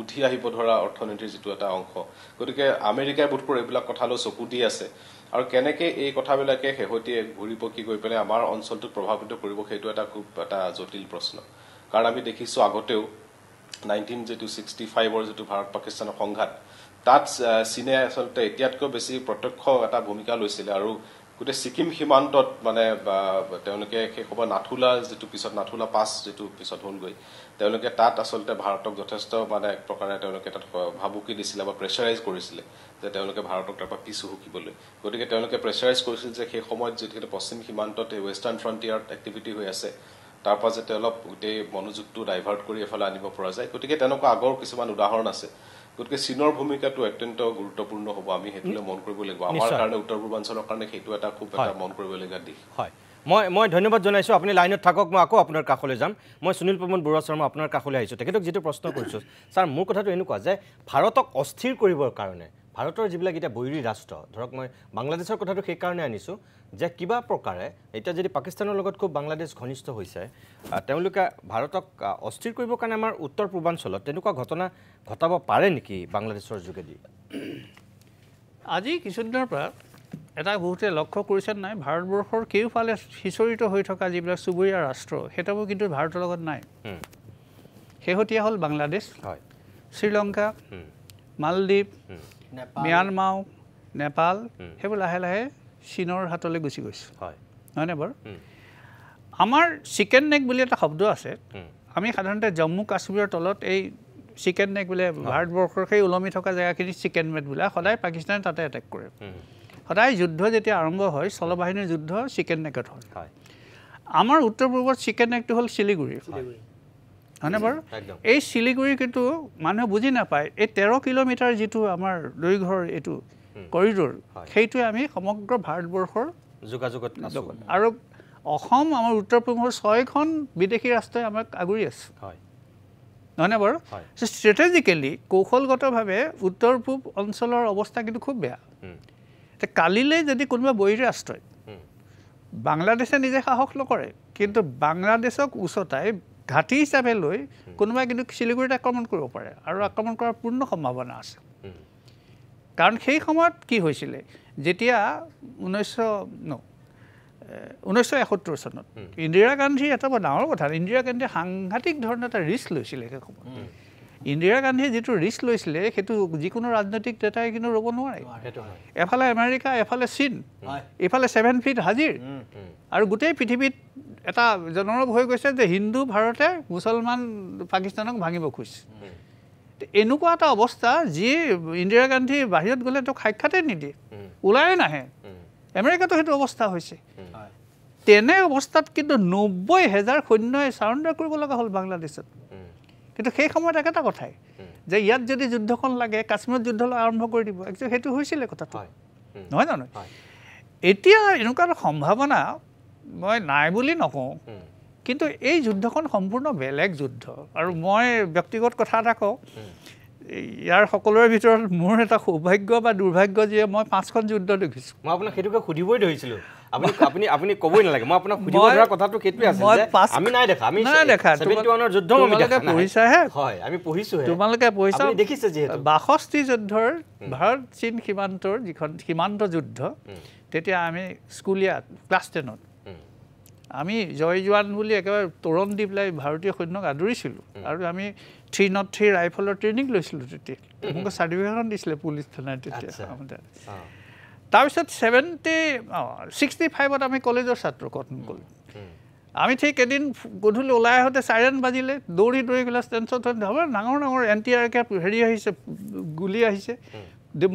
উঠি আহিব ধৰা অৰ্থনীতিৰ যিটো এটা অংশ, গতিকে আমেৰিকাই বোধ কৰে এইবিলাক কথালৈ চকু দি আছে। আৰু কেনেকৈ এই কথাবিলাকে শেহতীয়া ঘূৰি পকি গৈ পেলাই আমাৰ অঞ্চলটোক প্ৰভাৱিত কৰিব, সেইটো এটা খুব এটা জটিল প্ৰশ্ন। কাৰণ আমি দেখিছোঁ আগতেও 1965 যিটো ভাৰত পাকিস্তানৰ সংঘাত, তাত চীনে আচলতে এতিয়াতকৈ বেছি প্ৰত্যক্ষ এটা ভূমিকা লৈছিলে। আৰু গোটেই ছিকিম সীমান্তত মানে তেওঁলোকে সেই সময়ত নাথুলা যিটো পিছত নাথুলা পাছ যিটো পিছত হ'লগৈ, তেওঁলোকে তাত আচলতে ভাৰতক যথেষ্ট মানে এক প্ৰকাৰে তেওঁলোকে তাত ভাবুকি দিছিলে বা প্ৰেছাৰাইজ কৰিছিলে যে তেওঁলোকে ভাৰতক তাৰপৰা পিছু হুকিবলৈ। গতিকে তেওঁলোকে প্ৰেছাৰাইজ কৰিছিল যে সেই সময়ত যিহেতু পশ্চিম সীমান্তত ৱেষ্টাৰ্ণ ফ্ৰণ্টিয়াৰত এক্টিভিটি হৈ আছে, তাৰ পৰা যাতে অলপ গোটেই মনোযোগটো ডাইভাৰ্ট কৰি এফালে আনিব পৰা যায়। গতিকে তেনেকুৱা আগৰ কিছুমান উদাহৰণ আছে। গতিকে চীনৰ ভূমিকাটো অত্যন্ত গুৰুত্বপূৰ্ণ হ'ব, আমি সেইটোলৈ মন কৰিব লাগিব। আমাৰ কাৰণে উত্তৰ পূৰ্বাঞ্চলৰ কাৰণে সেইটো এটা খুব এটা মন কৰিবলগীয়া দিশ। হয়, মই ধন্যবাদ জনাইছোঁ। আপুনি লাইনত থাকক, মই আকৌ আপোনাৰ কাষলৈ যাম। মই সুনীল প্ৰমোদ বৰুৱা শৰ্মা আপোনাৰ কাষলৈ আহিছোঁ। তেখেতক যিটো প্ৰশ্ন কৰিছোঁ, ছাৰ মোৰ কথাটো এনেকুৱা যে ভাৰতক অস্থিৰ কৰিবৰ কাৰণে ভাৰতৰ যিবিলাক এতিয়া বৈৰী ৰাষ্ট্ৰ, ধৰক মই বাংলাদেশৰ কথাটো সেইকাৰণে আনিছোঁ যে কিবা প্ৰকাৰে এতিয়া যদি পাকিস্তানৰ লগত খুব বাংলাদেশ ঘনিষ্ঠ হৈছে, তেওঁলোকে ভাৰতক অস্থিৰ কৰিবৰ কাৰণে আমাৰ উত্তৰ পূৰ্বাঞ্চলত তেনেকুৱা ঘটনা ঘটাব পাৰে নেকি বাংলাদেশৰ যোগেদি? আজি কিছুদিনৰ পৰা এটা বহুতে লক্ষ্য কৰিছে নাই, ভাৰতবৰ্ষৰ কেওফালে সিঁচৰিত হৈ থকা যিবিলাক চুবুৰীয়া ৰাষ্ট্ৰ, সেইবোৰ কিন্তু ভাৰতৰ লগত নাই। শেহতীয়া হ'ল বাংলাদেশ, শ্ৰীলংকা, মালদ্বীপ, ম্যানমাৰ, নেপাল, সেইবোৰ লাহে লাহে চীনৰ হাতলৈ গুচি গৈছে, হয়নে বাৰু? আমাৰ চিকেন নেক বুলি এটা শব্দ আছে। আমি সাধাৰণতে জম্মু কাশ্মীৰৰ তলত এই চিকেন নেক বোলে ভাৰতবৰ্ষৰ সেই ওলমি থকা জেগাখিনি চিকেন মেট বোলে, সদায় পাকিস্তানে তাতে এটেক কৰে। সদায় যুদ্ধ যেতিয়া আৰম্ভ হয়, স্থলবাহিনীৰ যুদ্ধ চিকেন নেকত হয়। আমাৰ উত্তৰ পূৰ্বত চিকেন নেকটো হ'ল শিলিগুৰি, হয়নে বাৰু? এই শিলিগুৰি কিন্তু মানুহে বুজি নাপায়, এই 13 কিলোমিটাৰ যিটো আমাৰ দৈৰ্ঘ্যৰ এইটো কৰিডৰ, সেইটোৱে আমি সমগ্ৰ ভাৰতবৰ্ষৰ যোগাযোগত আৰু অসম আমাৰ উত্তৰ পূৰ্বৰ 6খন বিদেশী ৰাষ্ট্ৰই আমাক আগুৰি আছে, নহয়নে বাৰু? ষ্ট্ৰেটেজিকেলি কৌশলগতভাৱে উত্তৰ পূব অঞ্চলৰ অৱস্থা কিন্তু খুব বেয়া। কালিলৈ যদি কোনোবা বৈৰী ৰাষ্ট্ৰই, বাংলাদেশে নিজে সাহস নকৰে, কিন্তু বাংলাদেশক উচতাই ঘাটি হিচাপে লৈ কোনোবাই কিন্তু শিলিগুৰিত আক্ৰমণ কৰিব পাৰে, আৰু আক্ৰমণ কৰাৰ পূৰ্ণ সম্ভাৱনা আছে। কাৰণ সেই সময়ত কি হৈছিলে, যেতিয়া 1971 চনত ইন্দিৰা গান্ধী, এটা বৰ ডাঙৰ কথা, ইন্দিৰা গান্ধীয়ে সাংঘাতিক ধৰণৰ এটা ৰিস্ক লৈছিলে সেই সময়ত। ইন্দিৰা গান্ধীয়ে যিটো ৰিস্ক লৈছিলে, সেইটো যিকোনো ৰাজনৈতিক নেতাই কিন্তু ৰ'ব নোৱাৰে। এফালে আমেৰিকা, এফালে চীন, এফালে 7 ফিট হাজিৰ, আৰু গোটেই পৃথিৱীত এটা জনৰৱ হৈ গৈছে যে হিন্দু ভাৰতে মুছলমান পাকিস্তানক ভাঙিব খুজিছে। এনেকুৱা এটা অৱস্থা, যি ইন্দিৰা গান্ধী বাহিৰত গ'লে তেওঁক সাক্ষাতেই নিদিয়ে, ওলাই নাহে। আমেৰিকাতো সেইটো অৱস্থা হৈছে। তেনে অৱস্থাত কিন্তু 90,000 সৈন্যই চাৰেণ্ডাৰ কৰিব লগা হ'ল বাংলাদেশত। কিন্তু সেই সময়ত একেটা কথাই যে ইয়াত যদি যুদ্ধখন লাগে, কাশ্মীৰত যুদ্ধ আৰম্ভ কৰি দিব, একচুৱেলি সেইটো হৈছিলে কথাটো, নহয় জানো? এতিয়া এনেকুৱা এটা সম্ভাৱনা মই নাই বুলি নকওঁ, কিন্তু এই যুদ্ধখন সম্পূৰ্ণ বেলেগ যুদ্ধ। আৰু মই ব্যক্তিগত কথা এটা কওঁ, ইয়াৰ সকলোৰে ভিতৰত মোৰ এটা সৌভাগ্য বা দুৰ্ভাগ্য যে মই 5খন যুদ্ধ দেখিছোঁ। মই আপোনাক সেইটোকে সুধিবই ধৰিছিলোঁ, আপুনি আপুনি ক'বই নালাগে মই আপোনাক সুধিব ধৰা কথাটো কেইটোৱে আছে যে আমি নাই দেখা আমি 71ৰ যুদ্ধ আমি দেখা পঢ়িছাহে হয় আমি পঢ়িছোহে তোমালোকে পঢ়িছা আপুনি দেখিছে যিহেতু 62 যুদ্ধৰ ভাৰত চীন সীমান্তৰ যিখন সীমান্ত যুদ্ধ তেতিয়া আমি স্কুলীয়া ক্লাছ 10ত আমি জয় জোৱান বুলি একেবাৰে তৰণ দি পেলাই ভাৰতীয় সৈন্যক আদৰিছিলোঁ আৰু আমি 303 ৰাইফলৰ ট্ৰেইনিং লৈছিলোঁ তেতিয়া মোক চাৰ্টিফিকেটখন দিছিলে পুলিচ থানাত তেতিয়া তাৰপিছত 65ত আমি কলেজৰ ছাত্ৰ কটন কলেজ আমি ঠিক এদিন গধূলি ওলাই আহোঁতে চাইৰেন বাজিলে দৌৰি ক্লাছ 10ত ডাঙৰ ডাঙৰ NTR-কে হেৰি আহিছে গুলি আহিছে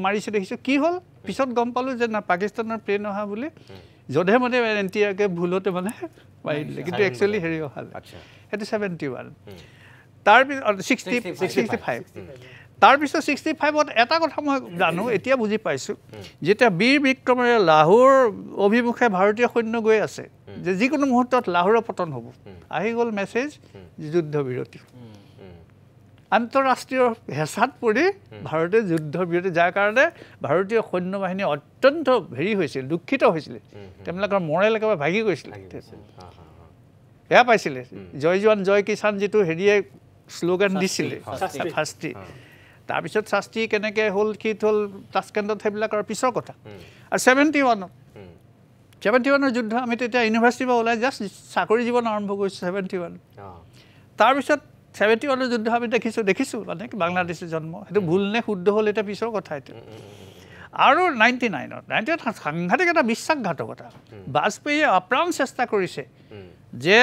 মাৰিছে দেখিছোঁ কি হ'ল পিছত গম পালোঁ যে না পাকিস্তানৰ প্লেন অহা বুলি যধে মধে NTR-কে ভুলতে মানে মাৰি দিলে কিন্তু একচুৱেলি হেৰি অহা সেইটো 71 তাৰপিছত 65 তাৰপিছত 65ত এটা কথা মই জানো এতিয়া বুজি পাইছোঁ যেতিয়া বীৰ বিক্ৰমেৰে লাহোৰ অভিমুখে ভাৰতীয় সৈন্য গৈ আছে যে যিকোনো মুহূৰ্তত লাহোৰৰ পতন হ'ব আহি গ'ল মেছেজ যুদ্ধ বিৰতি আন্তঃৰাষ্ট্ৰীয় হেঁচাত পৰি ভাৰতীয় যুদ্ধ বিৰতি যাৰ কাৰণে ভাৰতীয় সৈন্য বাহিনী অত্যন্ত হেৰি হৈছিল দুখিত হৈছিল তেওঁলোকৰ মৰেল একেবাৰে ভাগি গৈছিল এয়া পাইছিলে জয় জোৱান জয় কিষাণ যিটো হেৰিয়ে শ্লোগান দিছিলে শাস্ত্ৰী তাৰপিছত শাস্ত্ৰী কেনেকৈ হ'ল কি হ'ল তাস্কেণ্ডত সেইবিলাকৰ পিছৰ কথা আৰু 71ৰ যুদ্ধ আমি তেতিয়া ইউনিভাৰ্চিটিৰ পৰা ওলাই জাষ্ট চাকৰি জীৱন আৰম্ভ কৰিছোঁ 71 তাৰপিছত 71ৰ যুদ্ধ আমি দেখিছোঁ মানে বাংলাদেশৰ জন্ম সেইটো ভুল নে শুদ্ধ হ'ল এটা পিছৰ কথা এইটো আৰু 99ত সাংঘাতিক এটা বিশ্বাসঘাতকতা বাজপেয়ীয়ে আপ্ৰাণ চেষ্টা কৰিছে যে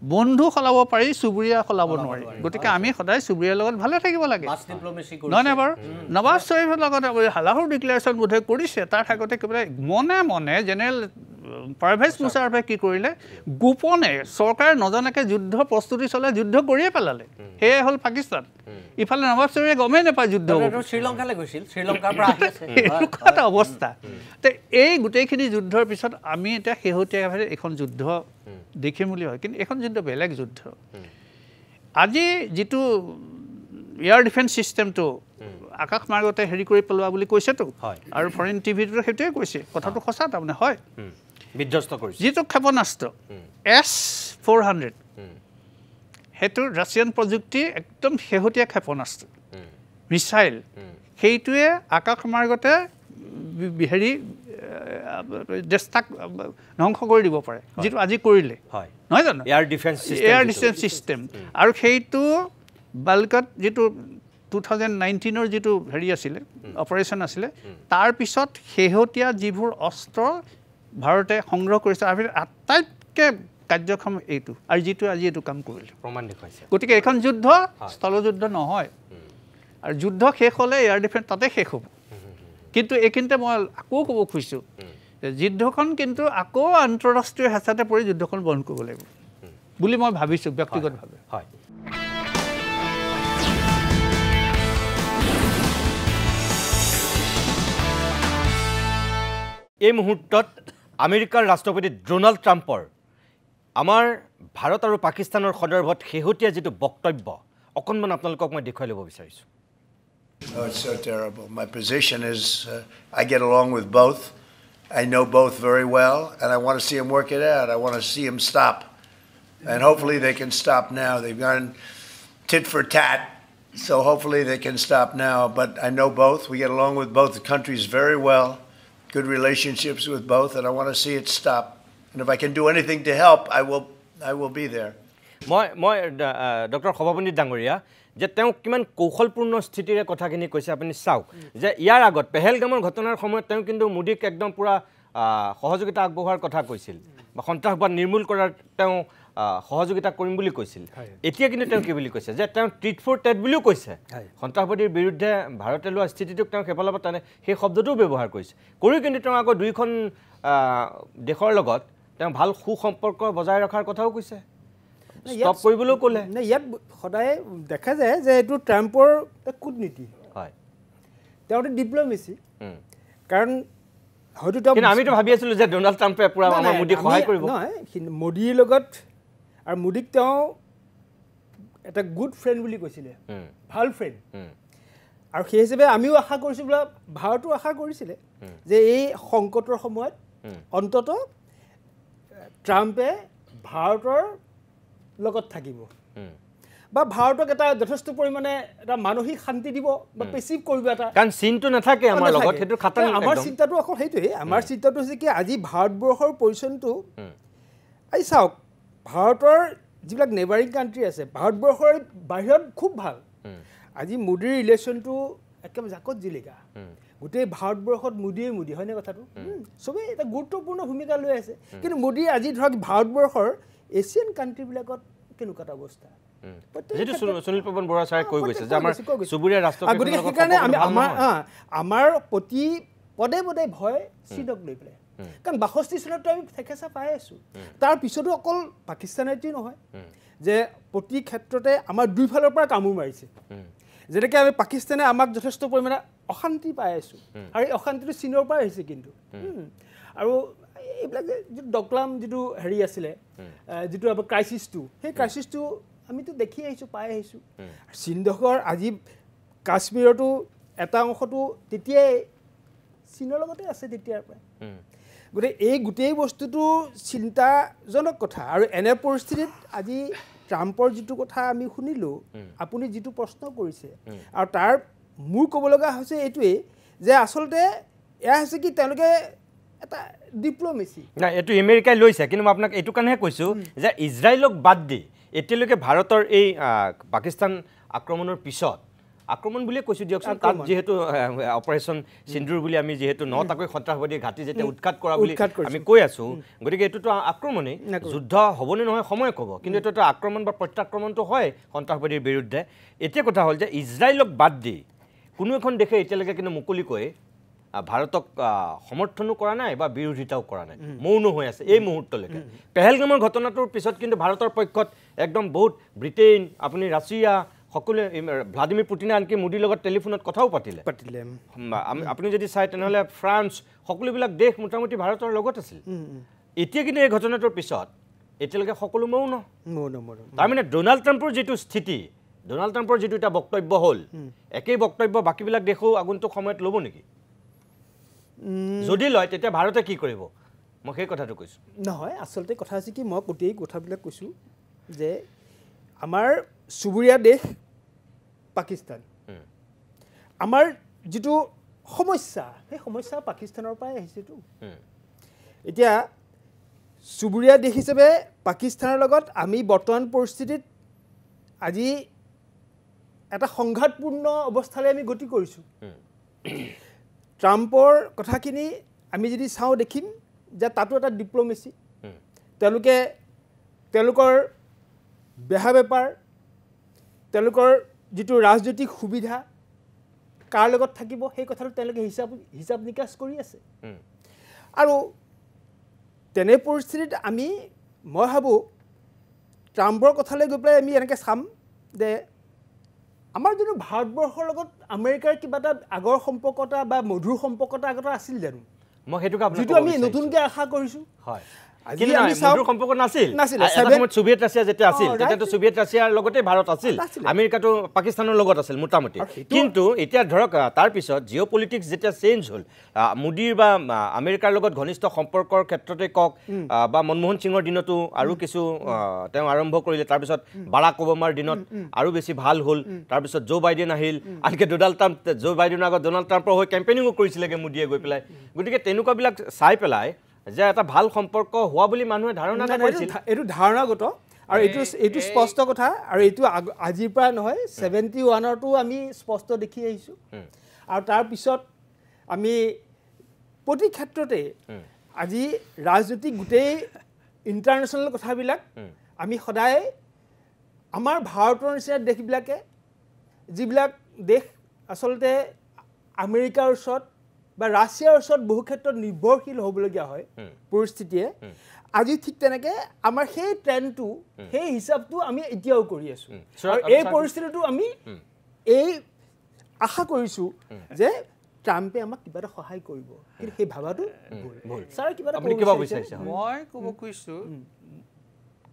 বন্ধু সলাব পাৰি চুবুৰীয়া সলাব নোৱাৰি গতিকে আমি সদায় চুবুৰীয়াৰ লগত ভালে থাকিব লাগে নহয় নে বাৰু নৱাজ শ্বৰীফৰ লগত লাহোৰ ডিক্লেৰেশ্যন বোধহয় কৰিছে তাৰ আগতে একেবাৰে মনে জেনেৰেল পাৰভেজ মুশ্বাৰফে কি কৰিলে গোপনে চৰকাৰে নজনাকৈ যুদ্ধ প্ৰস্তুতি চলাই যুদ্ধ কৰিয়ে পেলালে সেয়াই হ'ল পাকিস্তান ইফালে নৱাজ শ্বৰীফে গমেই নাপায় যুদ্ধ শ্ৰীলংকালৈ গৈছিল শ্ৰীলংকাৰ পৰা আহি আছে এনেকুৱা এটা অৱস্থা তো এই গোটেইখিনি যুদ্ধৰ পিছত আমি এতিয়া শেহতীয়াভাৱে এখন যুদ্ধ দেখিম বুলি হয় কিন্তু এখন যুদ্ধ বেলেগ যুদ্ধ আজি যিটো এয়াৰ ডিফেন্স চিষ্টেমটো আকাশ মাৰ্গতে হেৰি কৰি পেলোৱা বুলি কৈছেতো আৰু ফৰেইন টিভিটো সেইটোৱে কৈছে কথাটো সঁচা তাৰমানে হয় বিধ্বস্ত কৰিছে যিটো ক্ষেপণাস্ত্ৰ S-400 সেইটো ৰাছিয়ান প্ৰযুক্তি একদম শেহতীয়া ক্ষেপণাস্ত্ৰ মিছাইল সেইটোৱে আকাশ মাৰ্গতে হেৰি দেশটাক ধ্বংস কৰি দিব পাৰে যিটো আজি কৰিলে নহয় জানো এয়াৰ ডিফেন্স চিষ্টেম আৰু সেইটো বাল্কত যিটো 2019ৰ যিটো হেৰি আছিলে অপাৰেশ্যন আছিলে তাৰপিছত শেহতীয়া যিবোৰ অস্ত্ৰ ভাৰতে সংগ্ৰহ কৰিছে আৰু আটাইতকৈ কাৰ্যক্ষম এইটো আৰু যিটো আজি এইটো কাম কৰিলে প্ৰমাণ দেখুৱাইছে গতিকে এখন যুদ্ধ স্থলযুদ্ধ নহয় আৰু যুদ্ধ শেষ হ'লে এয়াৰ ডিফেন্স তাতে শেষ হ'ব কিন্তু এইখিনিতে মই আকৌ ক'ব খুজিছোঁ যে যুদ্ধখন কিন্তু আকৌ আন্তঃৰাষ্ট্ৰীয় হেঁচাতে পৰি যুদ্ধখন বন্ধ কৰিব লাগিব বুলি মই ভাবিছোঁ ব্যক্তিগতভাৱে হয় এই মুহূৰ্তত আমেৰিকাৰ ৰাষ্ট্ৰপতি ডোনাল্ড ট্ৰাম্পৰ আমাৰ ভাৰত আৰু পাকিস্তানৰ সন্দৰ্ভত শেহতীয়া যিটো বক্তব্য অকণমান আপোনালোকক মই দেখুৱাই ল'ব বিচাৰিছোঁ Oh, it's so terrible. My position is I get along with both. I know both very well, and I want to see them work it out. I want to see them stop. And hopefully they can stop now. They've gone tit for tat, so hopefully they can stop now. But I know both. We get along with both the countries very well, good relationships with both, and I want to see it stop. And if I can do anything to help, I will be there. মই doctor সভাপতি ডাঙৰীয়া যে তেওঁ কিমান কৌশলপূৰ্ণ স্থিতিৰে কথাখিনি কৈছে আপুনি চাওক যে ইয়াৰ আগত পেহেলগামৰ ঘটনাৰ সময়ত তেওঁ কিন্তু মোদীক একদম পুৰা সহযোগিতা আগবঢ়োৱাৰ কথা কৈছিল বা সন্ত্ৰাসবাদ নিৰ্মূল কৰাৰ তেওঁ সহযোগিতা কৰিম বুলি কৈছিল এতিয়া কিন্তু তেওঁ কি বুলি কৈছে যে তেওঁ ট্ৰিট ফৰ টেট বুলিও কৈছে সন্ত্ৰাসবাদীৰ বিৰুদ্ধে ভাৰতে লোৱা স্থিতিটোক তেওঁ সেফালৰ পৰা সেই শব্দটোও ব্যৱহাৰ কৰিছে কৰি কিন্তু তেওঁ আকৌ দুইখন দেশৰ লগত তেওঁ ভাল সুসম্পৰ্ক বজাই ৰখাৰ কথাও কৈছে ষ্টপ কৰিবলৈ ক'লে না ইয়াত সদায় দেখা যায় যে এইটো ট্ৰাম্পৰ কূটনীতি হয় তেওঁৰ ডিপ্ল'মেচি কাৰণ হয়তো কিন্তু আমিতো ভাবি আছিলোঁ যে ডোনাল্ড ট্ৰাম্পে পুৰা আমাৰ মোদীক সহায় কৰিব নহয় মোদীৰ লগত আৰু মোদীক তেওঁ এটা গুড ফ্ৰেণ্ড বুলি কৈছিলে ভাল ফ্ৰেণ্ড আৰু সেই হিচাপে আমিও আশা কৰিছোঁ বোলে ভাৰতো আশা কৰিছিলে যে এই সংকটৰ সময়ত অন্ততঃ ট্ৰাম্পে ভাৰতৰ লগত থাকিব বা ভাৰতক এটা যথেষ্ট পৰিমাণে এটা মানসিক শান্তি দিব বা পেচিভ কৰিব এটা কাৰণ চীনটো নাথাকে আমাৰ লগত সেইটো খাটাং আমাৰ চিন্তাটো অকল সেইটোৱে আমাৰ চিন্তাটো হৈছে কি আজি ভাৰতবৰ্ষৰ পজিশ্যনটো আজি চাওক ভাৰতৰ যিবিলাক নেবাৰিং কাণ্ট্ৰি আছে ভাৰতবৰ্ষৰ বাহিৰত খুব ভাল আজি মোদীৰ ৰিলেশ্যনটো একেবাৰে জাকত জিলিকা গোটেই ভাৰতবৰ্ষত মোদী হয়নে কথাটো চবেই এটা গুৰুত্বপূৰ্ণ ভূমিকা লৈ আছে কিন্তু মোদী আজি ধৰক ভাৰতবৰ্ষৰ এছিয়ান কাণ্ট্ৰিবিলাকত কেনেকুৱা এটা অৱস্থা যেটো সুনীল পৱন বৰা ছাৰে কৈ গৈছে যে আমাৰ চুবুৰীয়া ৰাষ্ট্ৰ গতিকে সেইকাৰণে আমাৰ প্ৰতি পদে পদে ভয় চীনক লৈ পেলাই কাৰণ ৬২ চনতো আমি থেকেচা পাই আছোঁ তাৰ পিছতো অকল পাকিস্তানেই নহয় যে প্ৰতি ক্ষেত্ৰতে আমাৰ দুইফালৰ পৰা কামোৰ মাৰিছে যেনেকৈ আমি পাকিস্তানে আমাক যথেষ্ট পৰিমাণে অশান্তি পাই আছোঁ আৰু এই অশান্তিটো চীনৰ পৰা আহিছে কিন্তু আৰু এইবিলাক যিটো ডকলাম যিটো হেৰি আছিলে যিটো আমাৰ ক্ৰাইচিছটো সেই ক্ৰাইচিছটো আমিতো দেখি আহিছোঁ পাই আহিছোঁ চীন দেশৰ আজি কাশ্মীৰতো এটা অংশটো তেতিয়াই চীনৰ লগতে আছে তেতিয়াৰ পৰা গতিকে এই গোটেই বস্তুটো চিন্তাজনক কথা আৰু এনে পৰিস্থিতিত আজি ট্ৰাম্পৰ যিটো কথা আমি শুনিলোঁ আপুনি যিটো প্ৰশ্ন কৰিছে আৰু তাৰ মোৰ ক'ব লগা হৈছে এইটোৱেই যে আচলতে এয়া হৈছে কি তেওঁলোকে এটা ডিপ্ল'মেচি নাই এইটো আমেৰিকাই লৈছে কিন্তু মই আপোনাক এইটো কাৰণেহে কৈছোঁ যে ইজৰাইলক বাদ দি এতিয়ালৈকে ভাৰতৰ এই পাকিস্তান আক্ৰমণৰ পিছত আক্ৰমণ বুলিয়ে কৈছোঁ দিয়কচোন তাত যিহেতু অপাৰেশ্যন সিন্দুৰ বুলি আমি যিহেতু ৯টাকৈ সন্ত্ৰাসবাদী ঘাটি যেতিয়া উৎখাত কৰা বুলি আমি কৈ আছোঁ গতিকে এইটোতো আক্ৰমণেই যুদ্ধ হ'বনে নহয় সময় ক'ব কিন্তু এইটো এটা আক্ৰমণ বা প্ৰত্যাক্ৰমণটো হয় সন্ত্ৰাসবাদীৰ বিৰুদ্ধে এতিয়া কথা হ'ল যে ইজৰাইলক বাদ দি কোনো এখন দেশে এতিয়ালৈকে কিন্তু মুকলিকৈ ভাৰতক সমৰ্থনো কৰা নাই বা বিৰোধিতাও কৰা নাই মৌন হৈ আছে এই মুহূৰ্তলৈকে পেহেলগামৰ ঘটনাটোৰ পিছত কিন্তু ভাৰতৰ পক্ষত একদম বহুত ব্ৰিটেইন আপুনি ৰাছিয়া সকলোৱে ভ্লাদিমিৰ পুটিনে আনকি মোদীৰ লগত টেলিফোনত কথাও পাতিলে আপুনি যদি চাই তেনেহ'লে ফ্ৰান্স সকলোবিলাক দেশ মোটামুটি ভাৰতৰ লগত আছিল এতিয়া কিন্তু এই ঘটনাটোৰ পিছত এতিয়ালৈকে সকলো মৌন তাৰমানে ডোনাল্ড ট্ৰাম্পৰ যিটো স্থিতি ডোনাল্ড ট্ৰাম্পৰ যিটো এটা বক্তব্য হ'ল একেই বক্তব্য বাকীবিলাক দেশেও আগন্তুক সময়ত ল'ব নেকি যদি লয় তেতিয়া ভাৰতে কি কৰিব মই সেই কথাটো কৈছোঁ নহয় আচলতে কথা হৈছে কি মই গোটেই কথাবিলাক কৈছোঁ যে আমাৰ চুবুৰীয়া দেশ পাকিস্তান আমাৰ যিটো সমস্যা সেই সমস্যা পাকিস্তানৰ পৰাই আহিছেতো এতিয়া চুবুৰীয়া দেশ হিচাপে পাকিস্তানৰ লগত আমি বৰ্তমান পৰিস্থিতিত আজি এটা সংঘাতপূৰ্ণ অৱস্থালৈ আমি গতি কৰিছোঁ ট্ৰাম্পৰ কথাখিনি আমি যদি চাওঁ দেখিম যে তাতো এটা ডিপ্ল'মেচি তেওঁলোকৰ বেহা বেপাৰ তেওঁলোকৰ যিটো ৰাজনৈতিক সুবিধা কাৰ লগত থাকিব সেই কথাটো তেওঁলোকে হিচাপ নিকাচ কৰি আছে আৰু তেনে পৰিস্থিতিত মই ভাবোঁ ট্ৰাম্পৰ কথালৈ গৈ পেলাই আমি এনেকৈ চাম যে আমাৰ যিটো ভাৰতবৰ্ষৰ লগত আমেৰিকাৰ কিবা এটা আগৰ সম্পৰ্ক এটা বা মধুৰ সম্পৰ্ক এটা আগতে আছিল জানো মই সেইটোকে যিটো আমি নতুনকৈ আশা কৰিছোঁ হয় কিন্তু মধুৰ সম্পৰ্ক নাছিল সোভিয়েট ৰাছিয়া যেতিয়া আছিল তেতিয়াতো সোভিয়েট ৰাছিয়াৰ লগতে ভাৰত আছিল আমেৰিকাটো পাকিস্তানৰ লগত আছিল মোটামুটি কিন্তু এতিয়া ধৰক তাৰপিছত জিঅ' পলিটিক্স যেতিয়া চেঞ্জ হ'ল মোদীৰ বা আমেৰিকাৰ লগত ঘনিষ্ঠ সম্পৰ্কৰ ক্ষেত্ৰতে কওক বা মনমোহন সিঙৰ দিনতো আৰু কিছু তেওঁ আৰম্ভ কৰিলে তাৰপিছত বাৰাক ওবামাৰ দিনত আৰু বেছি ভাল হ'ল তাৰপিছত জো বাইডেন আহিল আনকি জো বাইডেনৰ আগত ডোনাল্ড ট্ৰাম্পৰ হৈ কেম্পেইনিঙো কৰিছিলেগৈ মোদীয়ে গৈ পেলাই গতিকে তেনেকুৱাবিলাক চাই পেলাই যে এটা ভাল সম্পৰ্ক হোৱা বুলি মানুহে ধাৰণা কৰিছিল এইটো ধাৰণাগত আৰু এইটো স্পষ্ট কথা আৰু এইটো আজিৰ পৰা নহয় 71ৰতো আমি স্পষ্ট দেখি আহিছোঁ আৰু তাৰপিছত আমি প্ৰতি ক্ষেত্ৰতে আজি ৰাজনৈতিক গোটেই ইণ্টাৰনেশ্যনেল কথাবিলাক আমি সদায় আমাৰ ভাৰতৰ নিচিনা দেশবিলাকে যিবিলাক দেশ আচলতে আমেৰিকাৰ ওচৰত বা ৰাছিয়াৰ ওচৰত বহু ক্ষেত্ৰত নিৰ্ভৰশীল হ'বলগীয়া হয় পৰিস্থিতিয়ে আজি ঠিক তেনেকৈ আমাৰ সেই ট্ৰেণ্ডটো সেই হিচাপটো আমি এতিয়াও কৰি আছোঁ আৰু এই পৰিস্থিতিটো আমি এই আশা কৰিছোঁ যে ট্ৰাম্পে আমাক কিবা এটা সহায় কৰিব কিন্তু সেই ভাবাটো ভুল ছাৰ কিবা এটা মই ক'ব খুজিছোঁ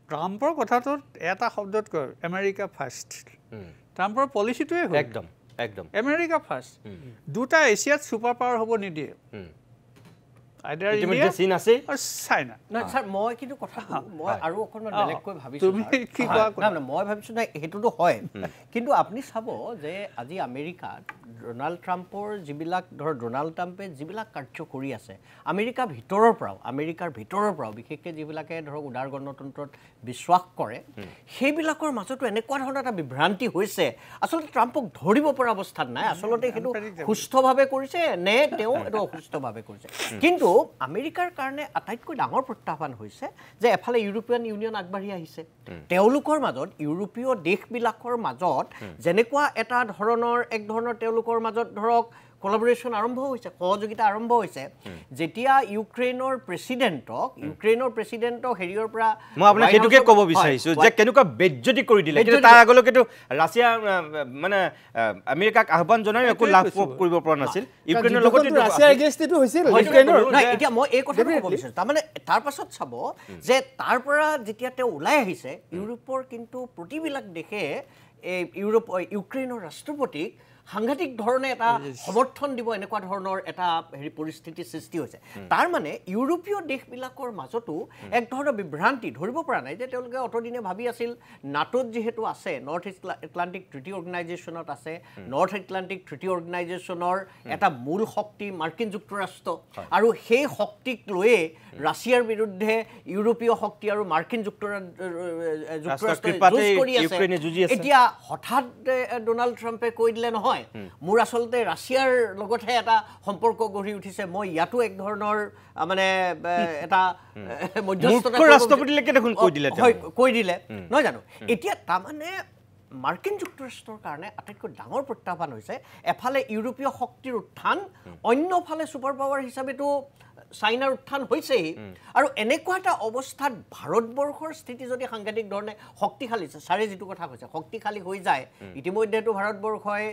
ট্ৰাম্পৰ কথাটোত এটা শব্দত কয় আমেৰিকা ফাৰ্ষ্ট ট্ৰাম্পৰ পলিচিটোৱে হ'ল একদম একদম আমেৰিকা ফাৰ্ষ্ট দুটা এছিয়াত ছুপাৰ পাৱাৰ হ'ব নিদিয়ে আইদাৰ ইতিমধ্যে ইণ্ডিয়া চীন আছে আৰু চাইনা নাই স্যাৰ মই কিন্তু কথাটো মই আৰু অকণমান বেলেগকৈ ভাবিছোঁ তুমি কি কোৱা নাই মই ভাবিছোঁ নাই সেইটোতো হয় কিন্তু আপুনি চাব যে আজি আমেৰিকাত ডোনাল্ড ট্ৰাম্পৰ যিবিলাক ধৰ ডোনাল্ড ট্ৰাম্পে যিবিলাক কাৰ্য কৰি আছে আমেৰিকাৰ ভিতৰৰ পৰাও বিশেষকৈ যিবিলাকে ধৰক উদাৰ গণতন্ত্ৰত বিশ্বাস কৰে সেইবিলাকৰ মাজতো এনেকুৱা ধৰণৰ এটা বিভ্ৰান্তি হৈছে আচলতে ট্ৰাম্পক ধৰিব পৰা অৱস্থাত নাই আচলতে সেইটো সুস্থভাৱে কৰিছে নে তেওঁ এইটো অসুস্থভাৱে কৰিছে কিন্তু আমেৰিকাৰ কাৰণে আটাইতকৈ ডাঙৰ প্ৰত্যাহ্বান হৈছে যে এফালে ইউৰোপীয়ান ইউনিয়ন আগবাঢ়ি আহিছে তেওঁলোকৰ মাজত ইউৰোপীয় দেশবিলাকৰ মাজত যেনেকুৱা এটা ধৰণৰ এক ধৰণৰ তেওঁলোকৰ মাজত ধৰক কোলাবৰেশ্যন আৰম্ভ হৈছে সহযোগিতা আৰম্ভ হৈছে যেতিয়া ইউক্ৰেইনৰ প্ৰেসিডেন্টক হেৰিয়ৰ পৰা মই আপোনাক সেইটোকে ক'ব বিচাৰিছোঁ যে কেনেকুৱা বেজ্জতি কৰি দিলে কিন্তু তাৰ আগলৈকেতো ৰাছিয়া মানে আমেৰিকাক আহ্বান জনাই একো লাভ কৰিব পৰা নাছিল ইউক্ৰেইনৰ লগত ৰাছিয়াৰ এগেইনষ্টটো হৈছিল নাই এতিয়া মই এই কথাটো ক'ব বিচাৰিছোঁ তাৰমানে তাৰ পাছত চাব যে তাৰ পৰা যেতিয়া তেওঁ ওলাই আহিছে ইউৰোপৰ কিন্তু প্ৰতিবিলাক দেশে ইউক্ৰেইনৰ ৰাষ্ট্ৰপতিক সাংঘাতিক ধৰণে এটা সমৰ্থন দিব এনেকুৱা ধৰণৰ এটা হেৰি পৰিস্থিতিৰ সৃষ্টি হৈছে তাৰ মানে ইউৰোপীয় দেশবিলাকৰ মাজতো এক ধৰণৰ বিভ্ৰান্তি ধৰিব পৰা নাই যে তেওঁলোকে অতদিনে ভাবি আছিল নাটোত যিহেতু আছে নৰ্থ এটলাণ্টিক ট্ৰিটি অৰ্গেনাইজেশ্যনত আছে নৰ্থ এটলাণ্টিক ট্ৰিটি অৰ্গেনাইজেশ্যনৰ এটা মূল শক্তি মাৰ্কিন যুক্তৰাষ্ট্ৰ আৰু সেই শক্তিক লৈয়ে ৰাছিয়াৰ বিৰুদ্ধে ইউৰোপীয় শক্তি আৰু মাৰ্কিন যুক্তৰাষ্ট্ৰ এতিয়া হঠাৎ ডোনাল্ড ট্ৰাম্পে কৈ দিলে নহয় মোৰ আসলতে ৰাছিয়াৰ লগতহে এটা সম্পৰ্ক গঢ়ি উঠিছে মই ইয়াতো এক ধৰণৰ মানে এটা মধ্যস্থতা ৰাষ্ট্ৰপতিলৈকে দেখোন কৈ দিলে নহয় জানো এতিয়া তাৰমানে মাৰ্কিন যুক্তৰাষ্ট্ৰৰ কাৰণে আটাইতকৈ ডাঙৰ প্ৰত্যাহ্বান হৈছে এফালে ইউৰোপীয় শক্তিৰ উত্থান অন্যফালে ছুপাৰ পাৱাৰ হিচাপেতো চাইনাৰ উত্থান হৈছেই আৰু এনেকুৱা এটা অৱস্থাত ভাৰতবৰ্ষৰ স্থিতি যদি সাংঘাতিক ধৰণে শক্তিশালী ছাৰে যিটো কথা কৈছে শক্তিশালী হৈ যায় ইতিমধ্যেতো ভাৰতবৰ্ষই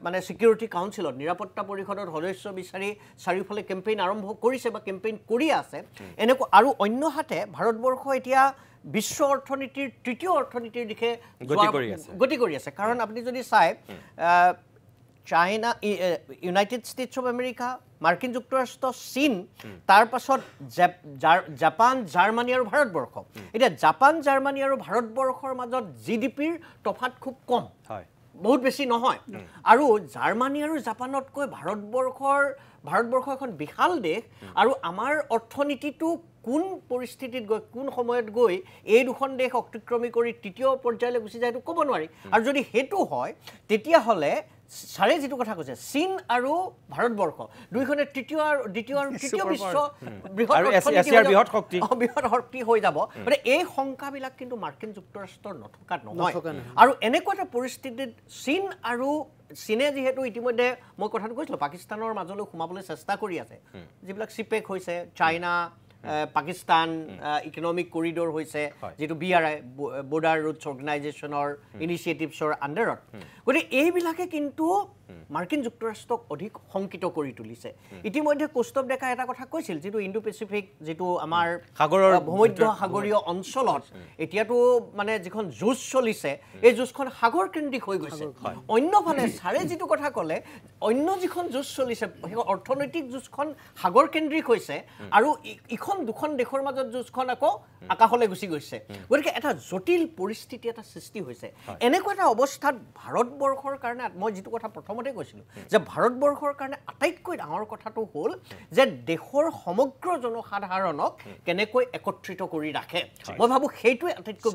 মানে ছিকিউৰিটি কাউন্সিলত নিৰাপত্তা পৰিষদত সদস্য বিচাৰি চাৰিওফালে কেম্পেইন আৰম্ভ কৰিছে বা কেম্পেইন কৰি আছে এনেকুৱা আৰু অন্যহাতে ভাৰতবৰ্ষ এতিয়া বিশ্ব অৰ্থনীতিৰ তৃতীয় অৰ্থনীতিৰ দিশে গতি কৰি আছে কাৰণ আপুনি যদি চায় China United states of America মাৰ্কিন যুক্তৰাষ্ট্ৰ চীন তাৰ পাছত জাপান জাৰ্মানী আৰু ভাৰতবৰ্ষ এতিয়া জাপান জাৰ্মানী আৰু ভাৰতবৰ্ষৰ মাজত জিডিপিৰ তফাত খুব কম বহুত বেছি নহয় আৰু জাৰ্মানী আৰু জাপানতকৈ ভাৰতবৰ্ষ এখন বিশাল দেশ আৰু আমাৰ অৰ্থনীতিটো কোন পৰিস্থিতিত গৈ কোন সময়ত গৈ এই দুখন দেশ অতিক্ৰমী কৰি তৃতীয় পৰ্যায়লৈ গুচি যায় এইটো ক'ব নোৱাৰি আৰু যদি সেইটো হয় তেতিয়াহ'লে ছাৰে যিটো কথা কৈছে চীন আৰু ভাৰতবৰ্ষ দুইখনে দ্বিতীয় আৰু তৃতীয় বিশ্ব বৃহৎ শক্তি হৈ যাব মানে এই শংকাবিলাক কিন্তু মাৰ্কিন যুক্তৰাষ্ট্ৰৰ নথকা নহয় আৰু এনেকুৱা এটা পৰিস্থিতিত চীনে যিহেতু ইতিমধ্যে মই কথাটো কৈছিলোঁ পাকিস্তানৰ মাজলৈ সোমাবলৈ চেষ্টা কৰি আছে যিবিলাক চিপেক হৈছে চাইনা পাকিস্তান ইকনমিক কৰিডৰ হৈছে যেটো BRI বৰ্ডাৰ ৰুটছ অৰ্গেনাইজেশ্যনৰ ইনিচিয়েটিভছৰ আণ্ডাৰত গতিকে এইবিলাকে কিন্তু মাৰ্কিন যুক্তৰাষ্ট্ৰক অধিক শংকিত কৰি তুলিছে ইতিমধ্যে কৌস্তভ ডেকা এটা কথা কৈছিল যেটো ইণ্ডো পেচিফিক যেটো আমাৰ সাগৰৰ ভূমধ্য সাগৰীয় অঞ্চলত এতিয়াতো মানে যিখন যুঁজ চলিছে এই যুঁজখন সাগৰ কেন্দ্ৰিক হৈ গৈছে অন্যফালে ছাৰে যেটো কথা ক'লে অন্য যিখন যুঁজ চলিছে অৰ্থনৈতিক যুঁজখন সাগৰ কেন্দ্ৰিক হৈছে আৰু ইখন দুখন দেশৰ মাজত যুঁজখন আকৌ আকাশলৈ গুচি গৈছে গতিকে এটা জটিল পৰিস্থিতি এটা সৃষ্টি হৈছে এনেকুৱা এটা অৱস্থাত ভাৰতবৰ্ষৰ কাৰণে মই যেটো কথা প্ৰথমতে কৈছিলোঁ যে ভাৰতবৰ্ষৰ কাৰণে আটাইতকৈ ডাঙৰ কথাটো হ'ল যে দেশৰ সমগ্ৰ জনসাধাৰণক কেনেকৈ একত্ৰিত কৰি ৰাখে মই ভাবো সেইটোৱে আটাইতকৈ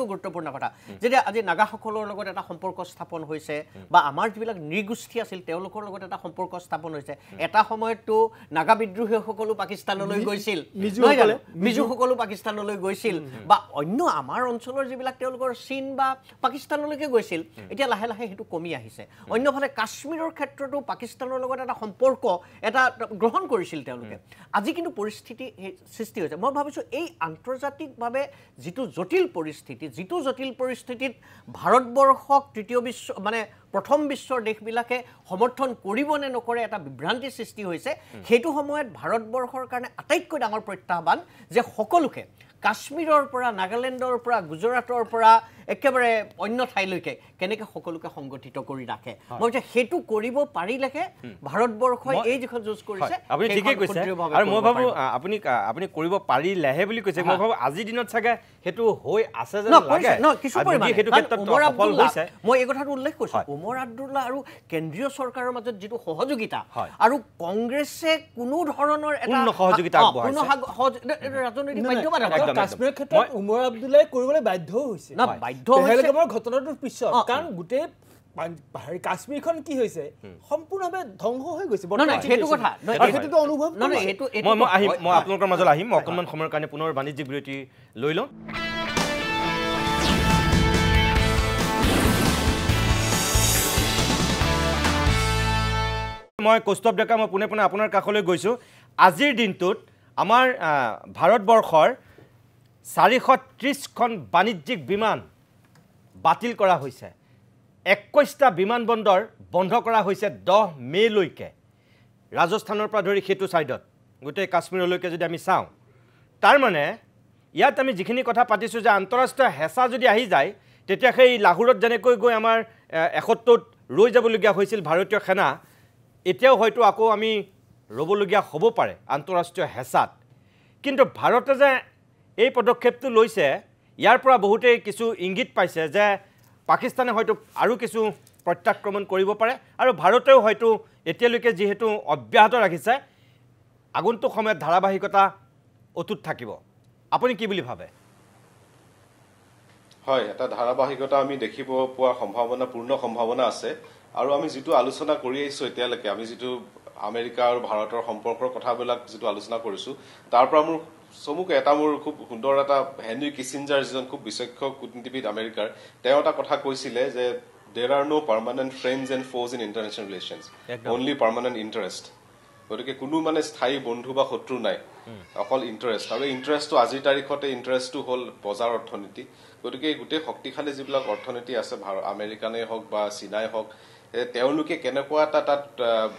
গুৰুত্বপূৰ্ণ কথা যেতিয়া আজি নাগাসকলৰ লগত এটা সম্পৰ্ক স্থাপন হৈছে বা আমাৰ যিবিলাক নৃগোষ্ঠী আছিল তেওঁলোকৰ লগত এটা সম্পৰ্ক স্থাপন হৈছে এটা সময়তো নাগা বিদ্ৰোহীসকলো পাকিস্তানলৈ গৈছিল মিজুসকলো পাকিস্তানলৈ গৈছিল বা অন্য আমাৰ অঞ্চলৰ যিবিলাক তেওঁলোকৰ চীন বা পাকিস্তানলৈকে গৈছিল এতিয়া লাহে লাহে সেইটো কমি আহিছে অন্যফালে কাশ্মীৰৰ ক্ষেত্ৰতো পাকিস্তানৰ লগত এটা সম্পৰ্ক এটা গ্ৰহণ কৰিছিল তেওঁলোকে আজি কিন্তু পৰিস্থিতি সৃষ্টি হৈছে মই ভাবিছোঁ এই আন্তৰ্জাতিকভাৱে যিটো জটিল পৰিস্থিতিত ভাৰতবৰ্ষক তৃতীয় বিশ্ব মানে প্ৰথম বিশ্বৰ দেশবিলাকে সমৰ্থন কৰিব নে নকৰে এটা বিভ্ৰান্তি সৃষ্টি হৈছে সেইটো সময়ত ভাৰতবৰ্ষৰ কাৰণে আটাইতকৈ ডাঙৰ প্ৰত্যাহ্বান যে সকলোকে কাশ্মীৰৰ পৰা নাগালেণ্ডৰ পৰা গুজৰাটৰ পৰা একেবাৰে অন্য ঠাইলৈকে কেনেকৈ সকলোকে সংগঠিত কৰি ৰাখে মই যে সেইটো কৰিব পাৰিলেহে ভাৰতবৰ্ষই এই যিখন যুঁজ কৰিছে আপুনি ঠিকেই কৈছে আৰু মই ভাবো আপুনি কৰিব পাৰিলেহে বুলি কৈছে মই ভাবো আজিৰ দিনত চাগে সেইটো হৈ আছে যেন লাগে সেইটো ক্ষেত্ৰত সফল হৈছে মই এই কথাটো উল্লেখ কৰিছো ওমৰ আব্দুল্লাহ আৰু কেন্দ্ৰীয় চৰকাৰৰ মাজত যিটো সহযোগিতা আৰু কংগ্ৰেছে কোনো ধৰণৰ এটা সহযোগিতা ৰাজনৈতিক মাধ্যমত কাশ্মীৰৰ ক্ষেত্ৰত ওমৰ আব্দুল্লাহে কৰিবলৈ বাধ্য হৈছে না বাধ্য পেহেলগামৰ ঘটনাটোৰ পিছত কাৰণ গোটেই কাশ্মীৰখন কি হৈছে সম্পূৰ্ণভাৱে ধ্বংস হৈ গৈছে সেইটো কথা সেইটোতো অনুভৱ মই আপোনালোকৰ মাজত আহিম অকণমান সময়ৰ কাৰণে পুনৰ বাণিজ্যিক বিৰতি লৈ লওঁ মই কৌস্তভ ডেকা মই পোনে পোনে আপোনাৰ কাষলৈ গৈছোঁ আজিৰ দিনটোত আমাৰ ভাৰতবৰ্ষৰ 430খন বাণিজ্যিক বিমান বাতিল কৰা হৈছে 21টা বিমানবন্দৰ বন্ধ কৰা হৈছে 10 মেলৈকে ৰাজস্থানৰ পৰা ধৰি সেইটো সাইডত গোটেই কাশ্মীৰলৈকে যদি আমি চাওঁ তাৰ মানে ইয়াত আমি যিখিনি কথা পাতিছোঁ যে আন্তঃৰাষ্ট্ৰীয় হেঁচা যদি আহি যায় তেতিয়া সেই লাহোৰত যেনেকৈ গৈ আমাৰ 71ত ৰৈ যাবলগীয়া হৈছিল ভাৰতীয় সেনা এতিয়াও হয়তো আকৌ আমি ৰ'বলগীয়া হ'ব পাৰে আন্তঃৰাষ্ট্ৰীয় হেঁচাত কিন্তু ভাৰতে যে এই পদক্ষেপটো লৈছে ইয়াৰ পৰা বহুতেই কিছু ইংগিত পাইছে যে পাকিস্তানে হয়তো আৰু কিছু প্ৰত্যাক্ৰমণ কৰিব পাৰে আৰু ভাৰতেও হয়তো এতিয়ালৈকে যিহেতু অব্যাহত ৰাখিছে আগন্তুক সময়ত ধাৰাবাহিকতা অটুট থাকিব আপুনি কি বুলি ভাবে হয় এটা ধাৰাবাহিকতা আমি দেখিব পোৱাৰ সম্ভাৱনা পূৰ্ণ সম্ভাৱনা আছে আৰু আমি যিটো আলোচনা কৰি আহিছোঁ এতিয়ালৈকে আমি যিটো আমেৰিকা আৰু ভাৰতৰ সম্পৰ্কৰ কথাবিলাক যিটো আলোচনা কৰিছোঁ তাৰ পৰা মোৰ চমুকে এটা মোৰ খুব সুন্দৰ এটা হেনৰি কিচিঞ্জাৰ যিজন খুব বিচক্ষণ কূটনীতিবিদ আমেৰিকাৰ তেওঁ এটা কথা কৈছিলে যে there are no permanent friends and foes in international relations only permanent interest গতিকে কোনো মানে স্থায়ী বন্ধু বা শত্ৰু নাই অকল ইণ্টাৰেষ্ট আৰু ইণ্টাৰেষ্টটো আজিৰ তাৰিখতে ইণ্টাৰেষ্টটো হ'ল বজাৰ অৰ্থনীতি গতিকে গোটেই শক্তিশালী যিবিলাক অৰ্থনীতি আছে আমেৰিকানেই হওক বা চীনাই হওক তেওঁলোকে কেনেকুৱা এটা তাত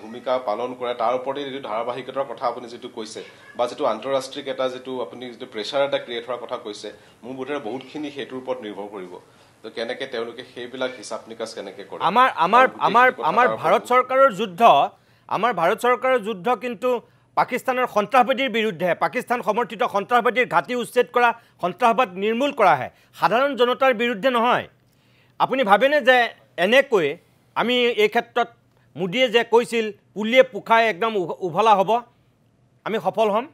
ভূমিকা পালন কৰে তাৰ ওপৰতে যিটো ধাৰাবাহিকতাৰ কথা আপুনি যিটো কৈছে বা যিটো আন্তঃৰাষ্ট্ৰীয় এটা যিটো আপুনি যিটো প্ৰেছাৰ এটা ক্ৰিয়েট হোৱাৰ কথা কৈছে মোৰ বোধেৰে বহুতখিনি সেইটোৰ ওপৰত নিৰ্ভৰ কৰিব কেনেকৈ তেওঁলোকে সেইবিলাক হিচাপ নিকাচ কেনেকৈ কৰে আমাৰ ভাৰত চৰকাৰৰ যুদ্ধ কিন্তু পাকিস্তানৰ সন্ত্ৰাসবাদীৰ বিৰুদ্ধে পাকিস্তান সমৰ্থিত সন্ত্ৰাসবাদীৰ ঘাটি উচ্ছেদ কৰা সন্ত্ৰাসবাদ নিৰ্মূল কৰাহে সাধাৰণ জনতাৰ বিৰুদ্ধে নহয় আপুনি ভাবেনে যে এনেকৈ আমি এই ক্ষেত্ৰত মোদীয়ে যে কৈছিল পুলিয়ে পোখাই একদম উভলা হ'ব আমি সফল হ'ম